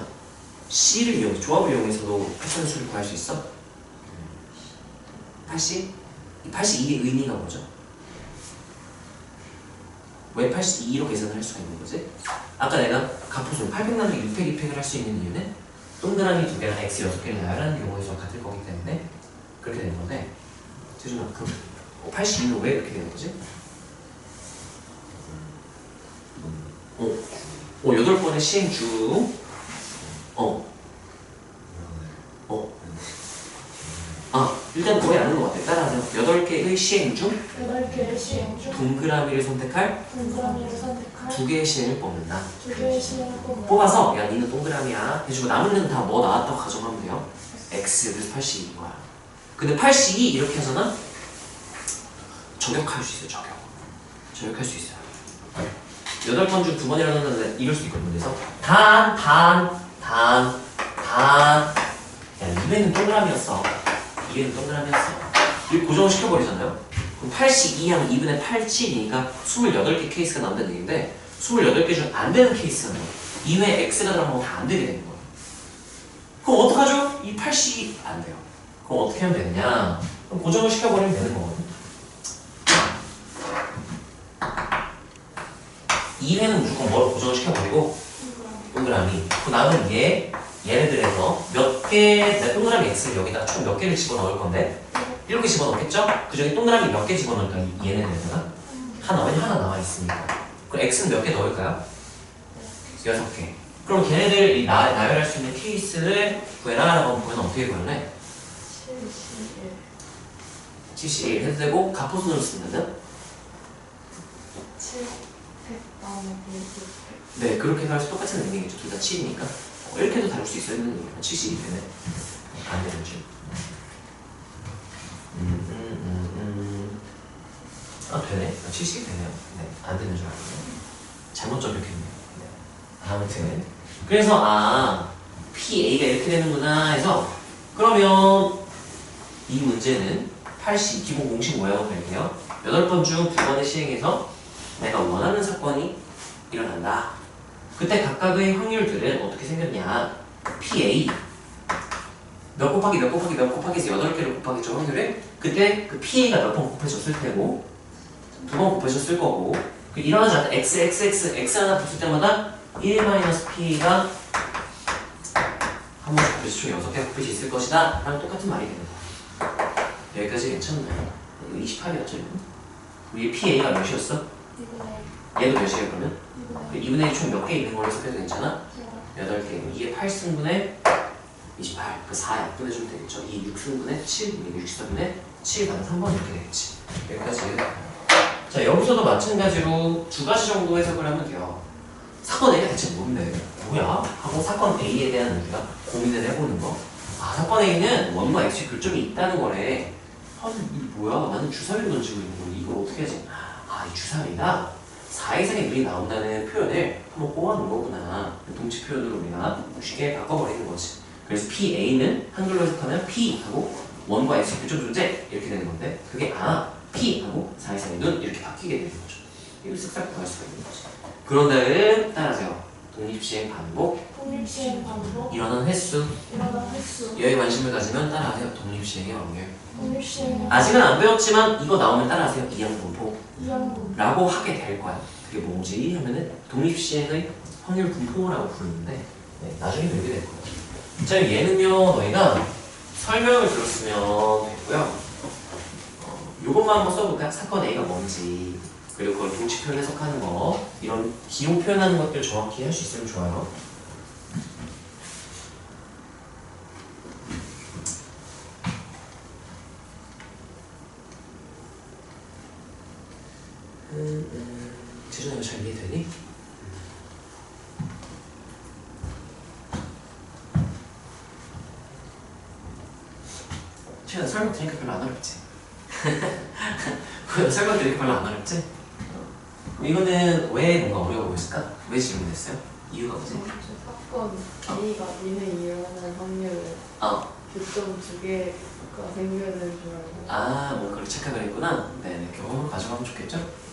C를 이용해 조합을 이용해서도 패턴의 수를 구할 수 있어? 80? 이 82의 의미가 뭐죠? 왜 82로 계산을 할 수가 있는 거지? 아까 내가 가포수 800 나누기 600, 200을 할 수 있는 이유는 동그라미 2개랑 X 6개를 나열하는 경우의 수가 같을 거기 때문에 그렇게 되는 건데 재준아 그럼 82는 왜 그렇게 되는 거지? 8번의 시행 중 일단 거의 아는 것 같아요. 따라하세요. 8개의 시행 중 8개의 시행 중 동그라미를 선택할 동그라미를 선택할 2개의 시행을 뽑는다. 2개의 시행을 뽑아서 야 니는 동그라미야 해주고 남은 데는 다 뭐 나왔다고 가정하면 돼요. X 그래서 82인 거야. 근데 82 이렇게 하잖아? 저격할 수 있어요. 저격할 수 있어요. 8번 중 2번 일어났는데 이럴 수 있거든요. 그래서 야 2배는 동그라미였어. 2배는 동그라미였어. 이렇게 고정을 시켜버리잖아요. 그럼 82 하면 2분의 87이니까 28개 케이스가 나온다는 얘기인데 28개 중 안 되는 케이스가 나와요. 2회에 X가 들어가면 다 안 되게 되는 거예요. 그럼 어떡하죠? 이 82 안 돼요. 그럼 어떻게 하면 되느냐? 그럼 고정을 시켜버리면 되는 거거든요. 2회는 무조건 뭐로 고정을 시켜버리고 동그라미. 그 다음은 얘네들에서 몇 개, 내 동그라미 x를 여기다 총 몇 개를 집어넣을 건데 7개 집어넣겠죠? 그 중에 동그라미 몇 개 집어넣을까? 얘네들에다가 하나, 왜냐면 하나 나와있으니까. 그럼 x는 몇 개 넣을까요? 6개. 그럼 걔네들 이 나열할 수 있는 케이스를 구해라라고 하면 어떻게 구할래? 71 해도 되고 가포순으로 쓰면은 700 다음에 900. 네 그렇게 해서 똑같은 의미겠죠. 둘 다 7이니까 이렇게도 다룰 수 있어야 되는 얘기야. 70이 되네. 안 되는 줄. 아 되네. 70이 되네요. 네, 안 되는 줄 알았네. 잘못 접목했네요. 네. 아무튼 그래서 PA가 이렇게 되는구나 해서 그러면 이 문제는 80 기본 공식 모양으로 갈게요. 8번 중 2번을 시행해서 내가 원하는 사건이 일어난다. 그때 각각의 확률들은 어떻게 생겼냐? PA 몇 곱하기 몇 곱하기 몇 곱하기에서 8개를 곱하겠죠 확률을. 그때 그 PA가 몇 번 곱해졌을 테고 2번 곱해졌을 거고 그 일어나지 않는 x 하나 붙을 때마다 1-PA가 한 번씩 곱해서 총 6개 곱해져 있을 것이다 라는 똑같은 말이 되는 거야. 여기까지 괜찮나요? 이거 28이었죠 이거? 위에 PA가 몇이었어? 얘도 몇이에요 그러면? 2분의 1 총 몇 개 있는 걸로 해석해도 괜찮아? 8개. 이게 8승분의 28. 그 4 약분해주면 되겠죠? 이 6승분의 7, 이게 64분의 7 받아 3번 이렇게 되겠지. 여기까지. 자 여기서도 마찬가지로 2가지 정도 해석을 하면 돼요. 사건 A가 대체 뭔데? 뭐야? 하고 사건 A에 대한 우리가 고민을 해보는 거. 사건 A는 원과 X의 교점이 있다는 거래. 이게 뭐야? 나는 주사위를 던지고 있는 거니 이걸 어떻게 하지? 이 주사위가 4 이상의 물이 나온다는 표현을 한번 꼬아놓은 거구나. 동치 표현으로 우리가 쉽게 바꿔버리는 거지. 그래서 PA는 한글로 해석하면 P하고 원과 X의 교점 존재 이렇게 되는 건데 그게 P하고 4 이상의 눈 이렇게 바뀌게 되는 거죠. 이걸 쓱싹 구할 수가 있는 거지. 그런 다음 따라하세요. 독립시행 반복 독립시행 반복 일어나는 횟수 일어나는 횟수 여기 관심을 가지면 따라하세요. 독립시행의 확률 독립시행 아직은 안 배웠지만 이거 나오면 따라하세요. 이항분포 이항분 라고 하게 될 거야. 그게 뭔지 하면은 독립시행의 확률 분포라고 부르는데 나중에 배우게 될 거야. 자 얘는요 너희가 설명을 들었으면 됐고요. 요것만 한번 써볼까? 사건 A가 뭔지 그리고 그걸 동치 표현 해석하는 거 이런 기호 표현하는 것들 정확히 할 수 있으면 좋아요. 재준아 이거 잘 이해되니? 최근에 설명 드리니까 별로 안 어렵지? 설명 드리니까 별로 안 어렵지? 이거는 왜 뭔가 어려워 보였을까? 왜 질문했어요? 이유가 뭐지? 사건 A가 미래 일어나는 확률을 교점 2개가 생겨는 줄 알고. 뭐 그걸 착각을 했구나. 네네, 경험으로 가져가면 좋겠죠?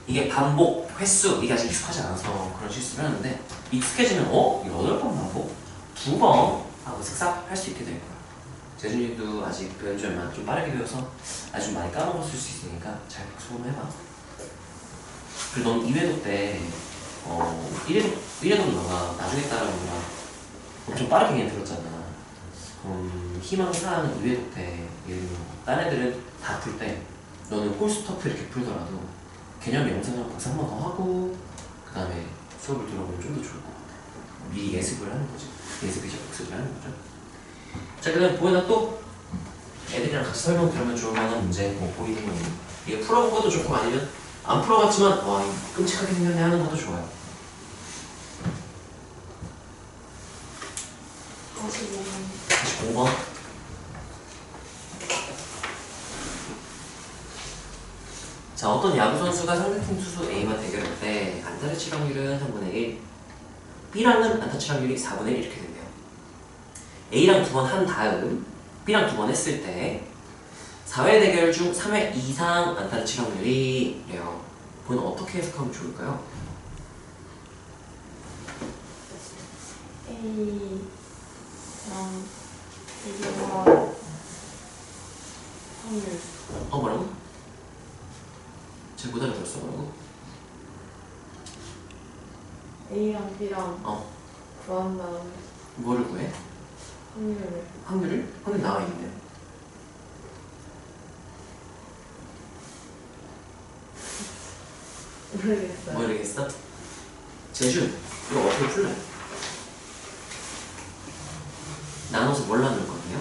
이게 반복, 횟수, 이게 아직 익숙하지 않아서 그런 실수를 하는데 익숙해지면 이거 8번 반복? 2번? 하고 슥싹 할 수 있게 될 거야. 재준이도 아직 배운 지 얼마 좀 빠르게 배워서 아주 많이 까먹었을 수 있으니까 잘 복습 한번 해봐. 그리고 넌 2회도 때 1회도 너가 나중에 따라오느라 엄청 빠르게 그냥 들었잖아. 희망 사항은 2회도 때 예를 들면 딴 애들은 다 풀 때 너는 홀스토프 이렇게 풀더라도 개념 영상을 박사 한 번 더 하고 그 다음에 수업을 들어보면 좀 더 좋을 것 같아. 미리 예습을 하는 거지. 예습이죠. 복습을 하는 거죠. 자, 그 다음에 보이나 또 애들이랑 같이 설명 들으면 좋을 만한 문제 뭐 보이는 거 이게 풀어본 것도 좋고 아니면 안 풀어봤지만 끔찍하게 생겼네 하는 것도 좋아요. 45번 자, 어떤 야구 선수가 상대팀 투수 A와 대결할 때 안타를 칠 확률은 3분의 1 B랑은 안타 칠 확률이 4분의 1 이렇게 된대요. A랑 2번 한 다음 B랑 2번 했을 때 4회 대결 중 3회 이상 안타를 칠 확률이 래요. 그건 어떻게 해석하면 좋을까요? A랑 B가 확률. 뭐라고? 잘 못 알아들었어. 뭐라고? A랑 B랑 구한 다음에 뭐를 구해? 확률을 확률을? 확률 나와 있는데. 모르겠어요. 모르겠어? 재준, 이거 어떻게 풀래? 나눠서 뭘 나눌 거든요?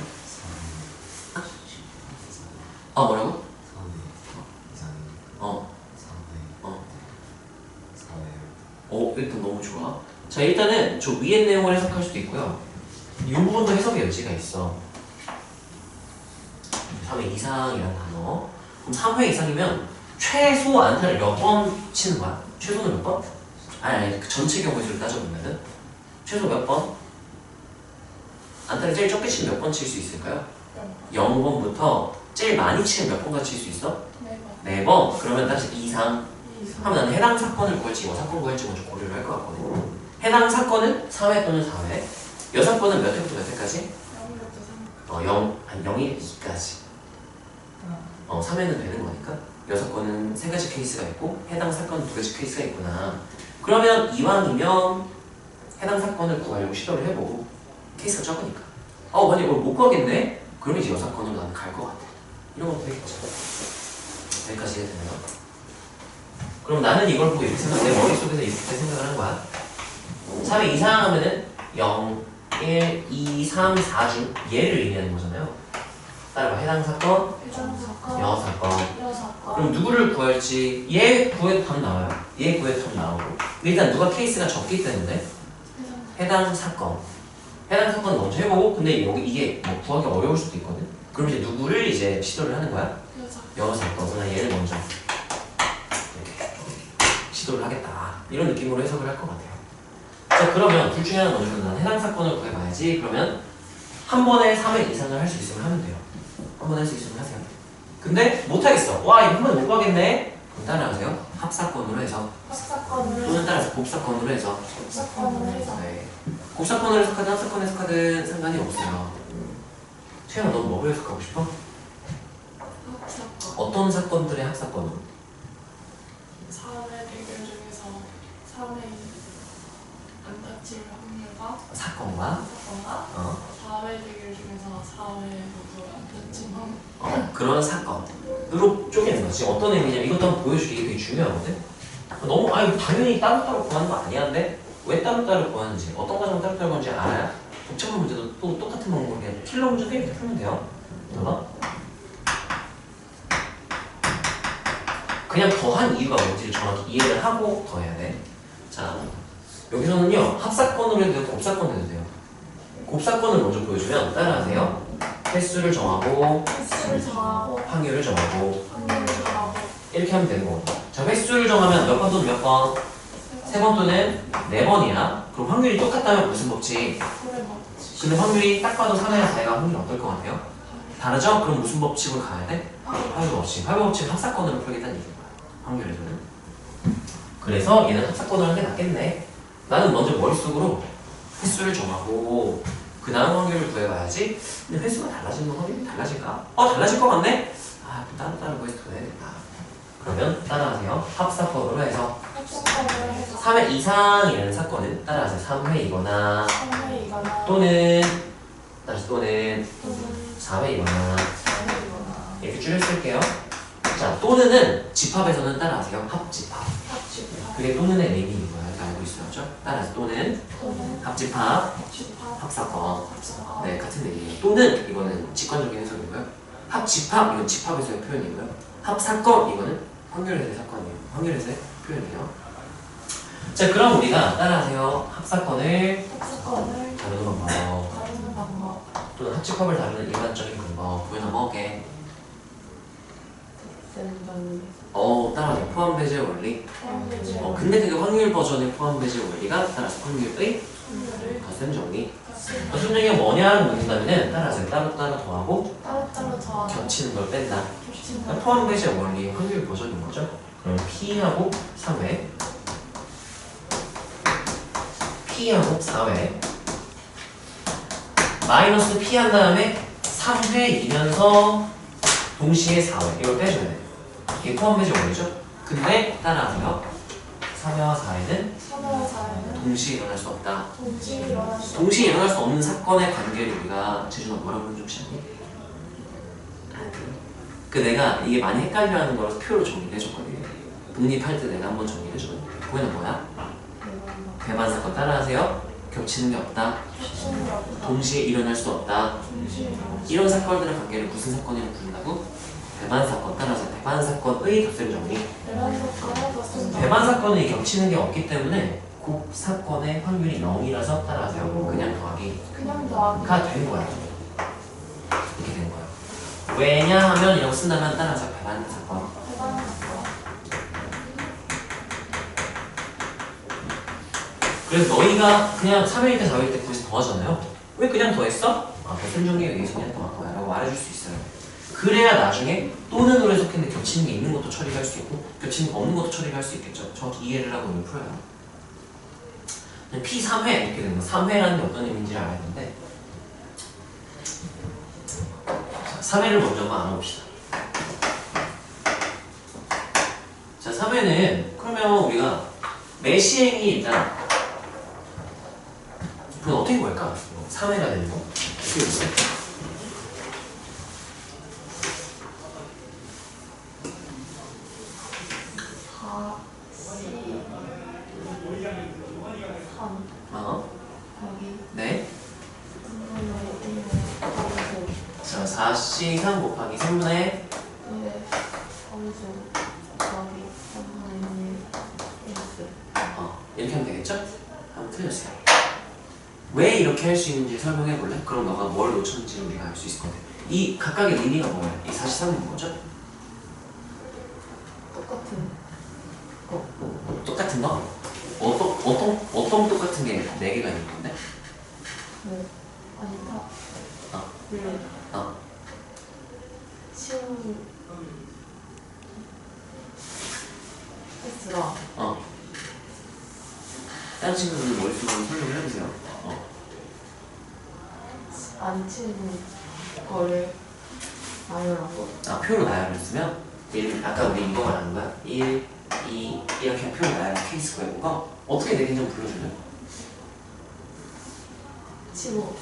뭐라고? 일단 너무 좋아. 자, 일단은 저 위의 내용을 해석할 수도 있고요. 이 부분도 해석의 여지가 있어. 3회 이상이라는 단어. 그럼 3회 이상이면 최소 안타를 몇 번 치는 거야? 최소는 몇 번? 아니, 그 전체 경우의 수를 따져보면은 최소 몇 번? 안타를 제일 적게 치면 몇 번 칠 수 있을까요? 0번부터 제일 많이 치면 몇 번까지 칠 수 있어? 4번. 그러면 다시 이상 하면 나는 해당 사건을 구할지 여사건 구할지 먼저 고려를 할 것 같거든요. 해당 사건은 3회 또는 4회. 여사건은 몇 회부터 몇 회까지? 0일까지. 3회는 되는 거니까. 여사건은 3가지 케이스가 있고 해당 사건은 2가지 케이스가 있구나. 그러면 이왕이면 해당 사건을 구하려고 시도를 해보고 케이스가 적으니까 만약 이걸 못 구하겠네? 그러면 이제 여사건으로 나는 갈 것 같아. 이런 것도 있겠죠. 여기까지 해야 되나요? 그럼 나는 이걸 보고 이렇게 생각, 내 머릿속에서 이렇게 생각을 한 거야. 3회 이상 하면은 0, 1, 2, 3, 4 중 얘를 의미하는 거잖아요. 따라봐. 해당 사건, 여사건. 그럼 누구를 구할지 얘 구해도 답 나와요. 얘 구해도 답 나오고. 일단 누가 케이스가 적기 때문에 해당 사건 먼저 해보고, 근데 여기 이게 뭐 구하기 어려울 수도 있거든. 그럼 이제 누구를 이제 시도를 하는 거야? 여사건. 그러나 얘를 먼저 시도를 하겠다. 이런 느낌으로 해석을 할 것 같아요. 자, 그러면 둘 중에 하나 먼저 난 해당 사건을 구해봐야지. 그러면 한 번에 3회 이상을 할 수 있으면 하면 돼요. 한 번에 할 수 있으면 하세요. 근데 못하겠어. 이거 한 번에 못 가겠네? 그럼 따라하세요. 합사건으로 해서 또는 따라서 곱사건으로 해서 네. 곱사건으로 해석하든 합사건 해석하든 상관이 없어요. 태연아, 넌 뭐 해석하고 싶어? 어떤 사건들의 합사건으로? 4회 대결 중에서 3회 안 다칠 확률과 사건과 4회 대결 중에서 4회 모두 안 다친 확률. 그런 사건으로 쪼개는 거지. 어떤 의미냐면 이것도 한번 보여줄게. 이게 되게 중요하거든. 너무 당연히 따로따로 구하는 거 아니야. 근데 왜 따로따로 구하는지, 어떤 과정 따로따로 구하는지 알아야 복잡한 문제도 또 똑같은 방법으로 그냥 킬러 문제도 이렇게 풀면 돼요. 봐봐. 그냥 더한 이유가 뭔지를 정확히 이해를 하고 더해야 돼. 자, 여기서는요, 합사건으로 해도 되고 곱사건으로 해도 돼요. 곱사건을 먼저 보여주면 따라하세요. 횟수를 정하고 확률을 정하고 이렇게 하면 되는 거거든요. 자, 횟수를 정하면 몇 번 또는 몇 번? 3번 또는 4번이야. 그럼 확률이 똑같다면 무슨 법칙? 근데 확률이 딱 봐도 3회나 4회가 확률이 어떨 것 같아요? 다르죠? 그럼 무슨 법칙으로 가야 돼? 합의 법칙. 합의 법칙은 합사건으로 풀겠다는 얘기인 거야. 확률에서는. 그래서 얘는 합사건으로 하는 게 낫겠네. 나는 먼저 머릿속으로 횟수를 정하고 그 다음 확률을 구해봐야지. 근데 횟수가 달라지면 확률이 달라질까? 달라질 것 같네? 따로 구해서 구해야겠다. 그러면 따라하세요. 합사건으로 해서 3회 이상이라는 사건은 따라하세요. 3회이거나 또는 4회이거나 이렇게 줄여 쓸게요. 자, 또는은 집합에서는 따라하세요. 합집합. 그게 또는의 의미인 거야. 이렇게 알고 있어야죠. 따라서 또는 합집합, 합사건. 네, 같은 얘기예요. 또는 이거는 직관적인 해석이고요. 합집합 이건 집합에서의 표현이고요. 합사건 이거는 확률에서의 사건이에요. 확률에서의 표현이에요. 자, 그럼 우리가 따라하세요. 합사건을 다루는 방법 또는 합집합을 다루는 일반적인 방법 보여넘어게. 따라하세요. 포함 배제 원리. 근데 그게 확률 버전의 포함 배제 원리가 따라서 확률의 덧셈 정리. 덧셈 정리가 뭐냐를 묻는다면은 따라하세요. 따로따로 더하고 겹치는 걸 뺀다. 포함 배제 원리의 확률 버전인 거죠. 그럼 P하고 3회 P하고 4회 마이너스 P 한 다음에 3회이면서 동시에 4회 이걸 빼줘야 돼. 이게 포함 배제 원리죠. 근데 따라하세요. 3회와 4회는 3월 4일은 동시에 일어날 수 없다. 동시에 일어날 수 동시에 일어날 수 없는 사건의 관계를 우리가 재준아 뭐라고 하는지 혹시 아니? 그 내가 이게 많이 헷갈려하는 거라서 표로 정리를 해줬거든. 독립할 때 내가 한번 정리를 해줬거든. 그거는 뭐야? 배반 사건 따라하세요. 겹치는 게 없다. 겹치는 게 없다. 동시에 일어날 수 없다. 동시에 일어날 수 이런 사건들의 관계를 무슨 사건이라고 부른다고? 배반 사건. 따라서 배반 사건의 덧셈 정리. 배반 사건에 덧셈 배반 사건이 겹치는 게 없기 때문에 그 사건의 확률이 0이라서 따라하세요. 그냥 더하기. 그냥 더하기. 가 된 거야. 이렇게 된 거야. 왜냐하면 이라고 쓴다면 따라서 배반 사건. 배반 사건. 그래서 너희가 그냥 3일 때 4일 때 거기서 더하잖아요. 왜 그냥 더했어? 아, 배분 정리에 의해서 그냥 더한 거야 라고 말해줄 수 있어요. 그래야 나중에 또는으로 해석했는데 겹치는 게 있는 것도 처리할 수 있고 겹치는 게 없는 것도 처리할 수 있겠죠. 정확히 이해를 하고 이걸 풀어요. P3회 이렇게 되는 거. 3회라는 게 어떤 의미인지를 알아야 되는데 자, 3회를 먼저 한번 알아봅시다. 자, 3회는 그러면 우리가 매 시행이 일단 그건 어떻게 구할까? 3회가 되는 거? 어떻게 구해? 네. 자, 4C 3 곱하기 3분의 이렇게 하면 되겠죠? 한번 틀렸어요. 왜 이렇게 할 수 있는지 설명해 볼래? 그럼 너가 뭘 놓쳤는지 우리가 알 수 있을 것 같아. 이 각각의 의미가 뭐예요? 이 43은 뭐죠? 똑같은 거? 어떤 똑같은 게 4개가 있는 건데? 다른 친구들은 머릿속으로 설명을 해보세요. 안 치는 거를 나열하고 아, 표로 나열을 쓰면 아까 우리 이거 말하는 거야. 1, 2 이렇게 표로 나열한 케이스 구해본 거 어떻게 되긴 좀 불러줄래? 치고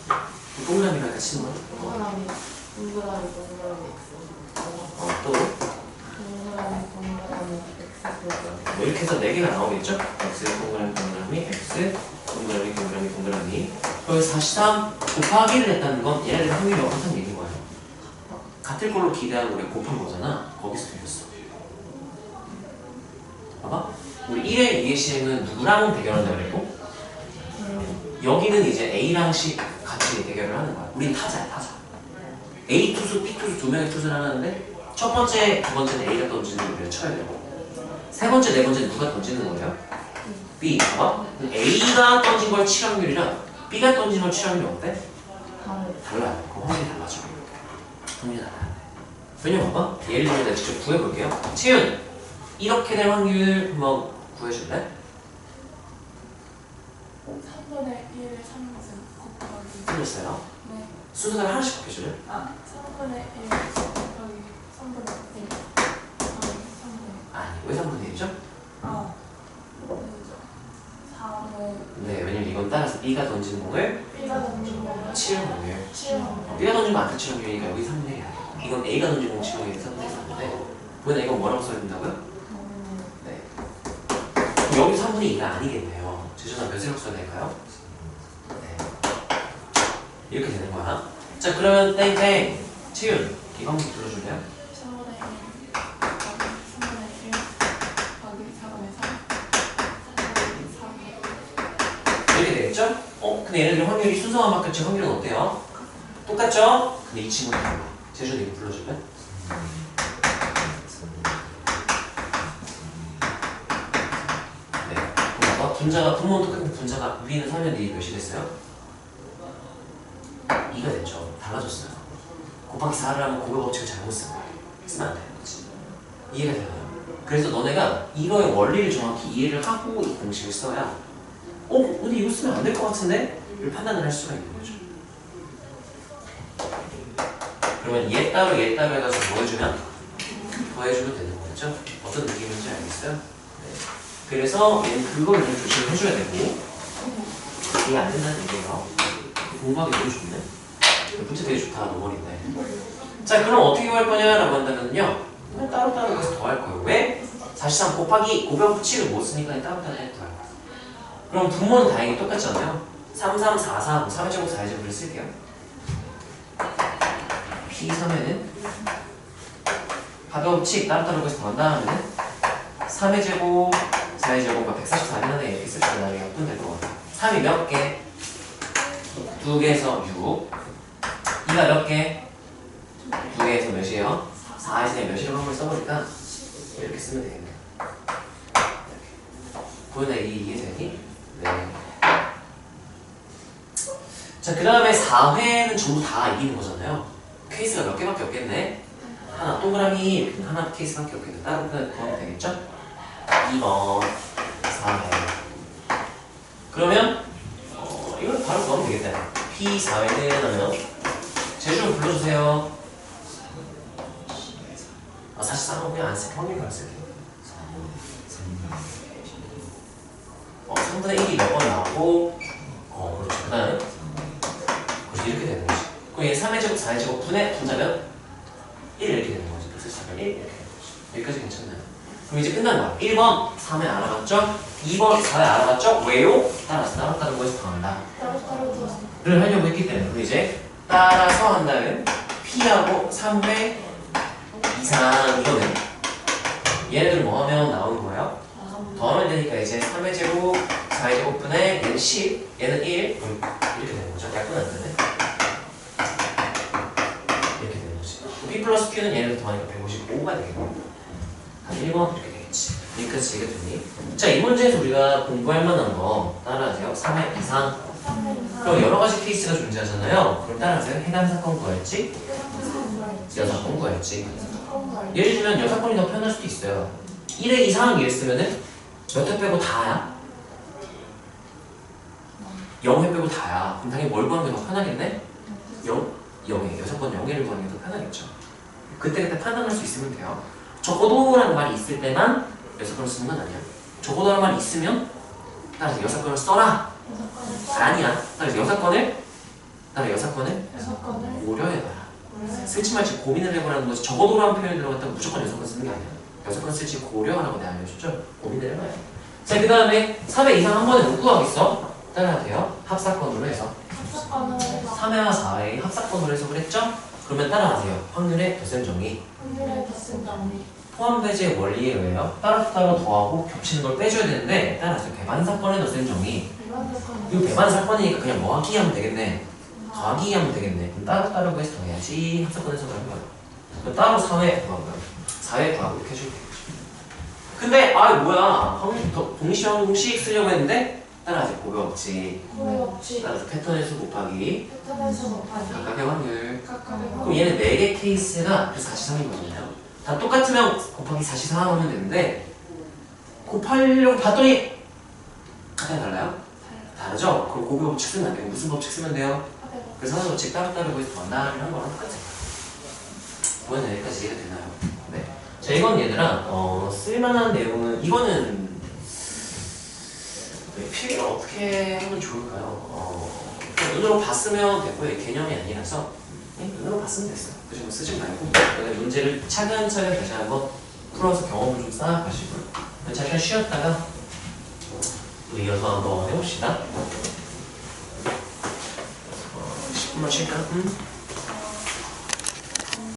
동그라미가 같이 치는 거야? 동그라미 또 X 뭐 이렇게 해서 4개가 나오겠죠? X 동그라미 X 동그라미 그래서 43 곱하기를 했다는 건 얘네들 확률이 어떻다는 얘기인 거예요. 같을 걸로 기대하고 우리가 곱한 거잖아. 거기서 들렸어. 봐봐. 우리 1회 2의 시행은 누구랑 대결한다고 그랬고 여기는 이제 A랑 C 같이 대결을 하는 거야. 우린 타자야, 타자. A 투수, B 투수 2명의 투수를 하는데 첫 번째, 두 번째는 A가 던지는 걸 우리가 쳐야 되고 세 번째, 네 번째는 누가 던지는 거예요? B. 봐봐. A가 던진 걸 칠 확률이랑 B가 던진 걸 칠 확률이 어때? 달라요. 그 확률이 달라져. 확률이 달라요. 왜냐면 봐봐. 예를 들면 내가 직접 구해볼게요. 채윤! 이렇게 될 확률 한번 구해줄래? 3분의 1에 3분 곱하기. 틀렸어요. 네. 순서대로 하나씩 곱해줄래? 3분의 1 곱하기 3분의 1 곱하기 3분의 아니, 왜 3분의 1이죠? 4분의 네, 왜냐면 이건 따라서 B가 던지는 공을 B가 던진 거를 칠 확률. 7. B가 던지면 안타 칠 확률이니까 여기 3분의 1이야. 이건 A가 던진 공 칠 확률이 3분의 3인데 보이나 이건 뭐라고 써야 된다고요? 네. 그럼 여기 3분의 2가 아니겠네요. 제주나 몇이라고 써야 될까요? 네. 이렇게 되는 거야. 자, 그러면 땡땡 채윤 이거 한번 불러줄래요? 3분의 1 곱하기 3분의 1 곱하기 4분의 3 이렇게 되겠죠? 근데 얘네들 확률이 순서만 바뀌었지 확률은 어때요? 똑같죠? 근데 이 친구는 달라. 제주도 이거 불러줄래? 네. 봐봐. 분자가 분모는 똑같은데 분자가 위는 3면 이 몇이 됐어요? 2가 됐죠. 달라졌어요. 곱하기 4를 하면 고백 법칙을 잘못 쓴 거야. 쓰면 안 되는 거지. 이해가 되나요? 그래서 너네가 이거의 원리를 정확히 이해를 하고 이 공식을 써야 근데 이거 쓰면 안 될 것 같은데? 를 판단을 할 수가 있는 거죠. 그러면 얘 따로 해가지고 뭐 해주면? 더해주면 되는 거겠죠? 어떤 느낌인지 알겠어요? 네. 그래서 얘는 그걸 좀 조심해줘야 되고 이게 안 된다는 얘기예요. 공부하기 너무 좋네. 문제 되게 좋다. 노멀인데. 자, 그럼 어떻게 구할 거냐라고 한다면요. 그냥 따로따로 해서 더할 거예요. 왜? 43 곱하기 고병 부칙을 못 쓰니까 따로따로 해서 더할 거예요. 그럼 분모는 다행히 똑같잖아요. 3, 3, 4, 4, 3의 제곱, 4의 제곱을 쓸게요. P3에는 가벼운 부칙 따로따로 해서 더한 다음에는 3의 제곱, 4의 제곱과 144는 하나에 이렇게 쓰시면 나중에 약분 될 것 같아요. 3이 몇 개? 2개에서 6. 2가 몇 개? 2개에서 몇이에요? 4에서 몇이라고 한번 써보니까 이렇게 쓰면 되겠네요. 보이나 이해되니? 네. 자, 그 다음에 4회는 전부 다 이기는 거잖아요. 케이스가 몇 개밖에 없겠네. 하나, 동그라미 하나 케이스밖에 없겠네. 다른 거 구하면 되겠죠? 2번 4회. 그러면 이걸 바로 구하면 되겠다. P4회는 하면 제주 좀 불러주세요. 43은 그냥 안 쓸게. 확률 안 쓸게요. 3분의 1이 몇 번 나오고 그렇죠. 그 다음에 그래서 이렇게 되는 거지. 그럼 얘 3의 제곱, 4의 제곱 분의 분자면 1 이렇게 되는 거지. 그래서 4면 1 이렇게 되는 거지. 여기까지 괜찮나요? 그럼 이제 끝난 거야. 1번 3회 알아봤죠? 2번 4회 알아봤죠? 왜요? 따라서 따로 거에서 더한다. 를 하려고 했기 때문에. 그럼 이제 따라서 한다면 P하고 3회 이상 이거는 얘네들 뭐 하면 나오는 거예요? 더하면 되니까 이제 3의 제곱, 4의 제곱분의 얘는 10, 얘는 1 이렇게 되는 거죠. 약분 안 되네. 이렇게 되는 거지. P 플러스 Q는 얘네들 더하니까 155가 되겠고 한 1번 이렇게 되겠지. 여기까지 이해됐니? 자, 이 문제에서 우리가 공부할 만한 거 따라하세요. 3회 이상. 그럼 여러 가지 케이스가 존재하잖아요. 그럼 따라하세요. 해당 사건 구할지, 여사건 구할지. 예를 들면 여사건이 더 편할 수도 있어요. 1회 이상한 게 있으면은 몇 회 빼고 다야? 0회 빼고 다야. 그럼 당연히 뭘 구하는 게 더 편하겠네? 0회. 여사건 0회를 구하는 게 더 편하겠죠. 그때그때 판단할 수 있으면 돼요. 적어도라는 말이 있을 때만 여사건을 쓰는 건 아니야. 적어도라는 말이 있으면 따라서 여사건을 써라. 아니야. 따라서 여사건을 고려해봐라. 쓸지 말지 고민을 해보라는 거지. 적어도라는 표현이 들어갔다고 무조건 여사건 쓰는 게 아니야. 여사건 쓸지 고려하라고 내가 알려줬죠? 고민을 해봐요. 자, 그 다음에 3회 이상 한 번에 못 구하겠어? 따라하세요. 합사건으로 해서 3회와 4회 합사건으로 해서 그랬죠? 그러면 따라하세요. 확률의 덧셈 정리. 포함 배제의 원리에 의해요. 따로 더하고 겹치는 걸 빼줘야 되는데 따라하세요. 배반 사건의 덧셈 정리. 이거 배반 사건이니까 그냥 뭐하기 하면 되겠네. 더하기 하면 되겠네. 그럼 따로 해서 더해야지. 합사건에서 그런 거야. 그럼 따로 4회 구하고요. 4회 구하고 이렇게 해줄게. 근데 뭐야 동시에 공식 쓰려고 했는데 따라하세요. 고백 없지. 따라서 패턴의 수 곱하기 각각의 확률. 그럼 얘는 4개 케이스가 그래서 43인 거잖아요. 다 똑같으면 곱하기 44 하면 되는데 곱하려고 봤더니 각각 달라요? 다르죠? 그럼 고백 법칙 쓰면 안 돼요. 무슨 법칙 쓰면 돼요? 그래서 하나 법칙 따로따로 해서 만나를 한 거랑 똑같아요. 이번엔 여기까지 이해가 되나요? 네. 자, 이건 얘들아 쓸만한 내용은 이거는 필기를 어떻게 하면 좋을까요? 눈으로 봤으면 되고요. 개념이 아니라서 눈으로 봤으면 됐어요. 그래서 쓰지 말고 문제를 차근차근 다시 한번 풀어서 경험을 좀 쌓아가시고요. 잠깐 쉬었다가 또 이어서 한번 해봅시다. 10분만 쉴까?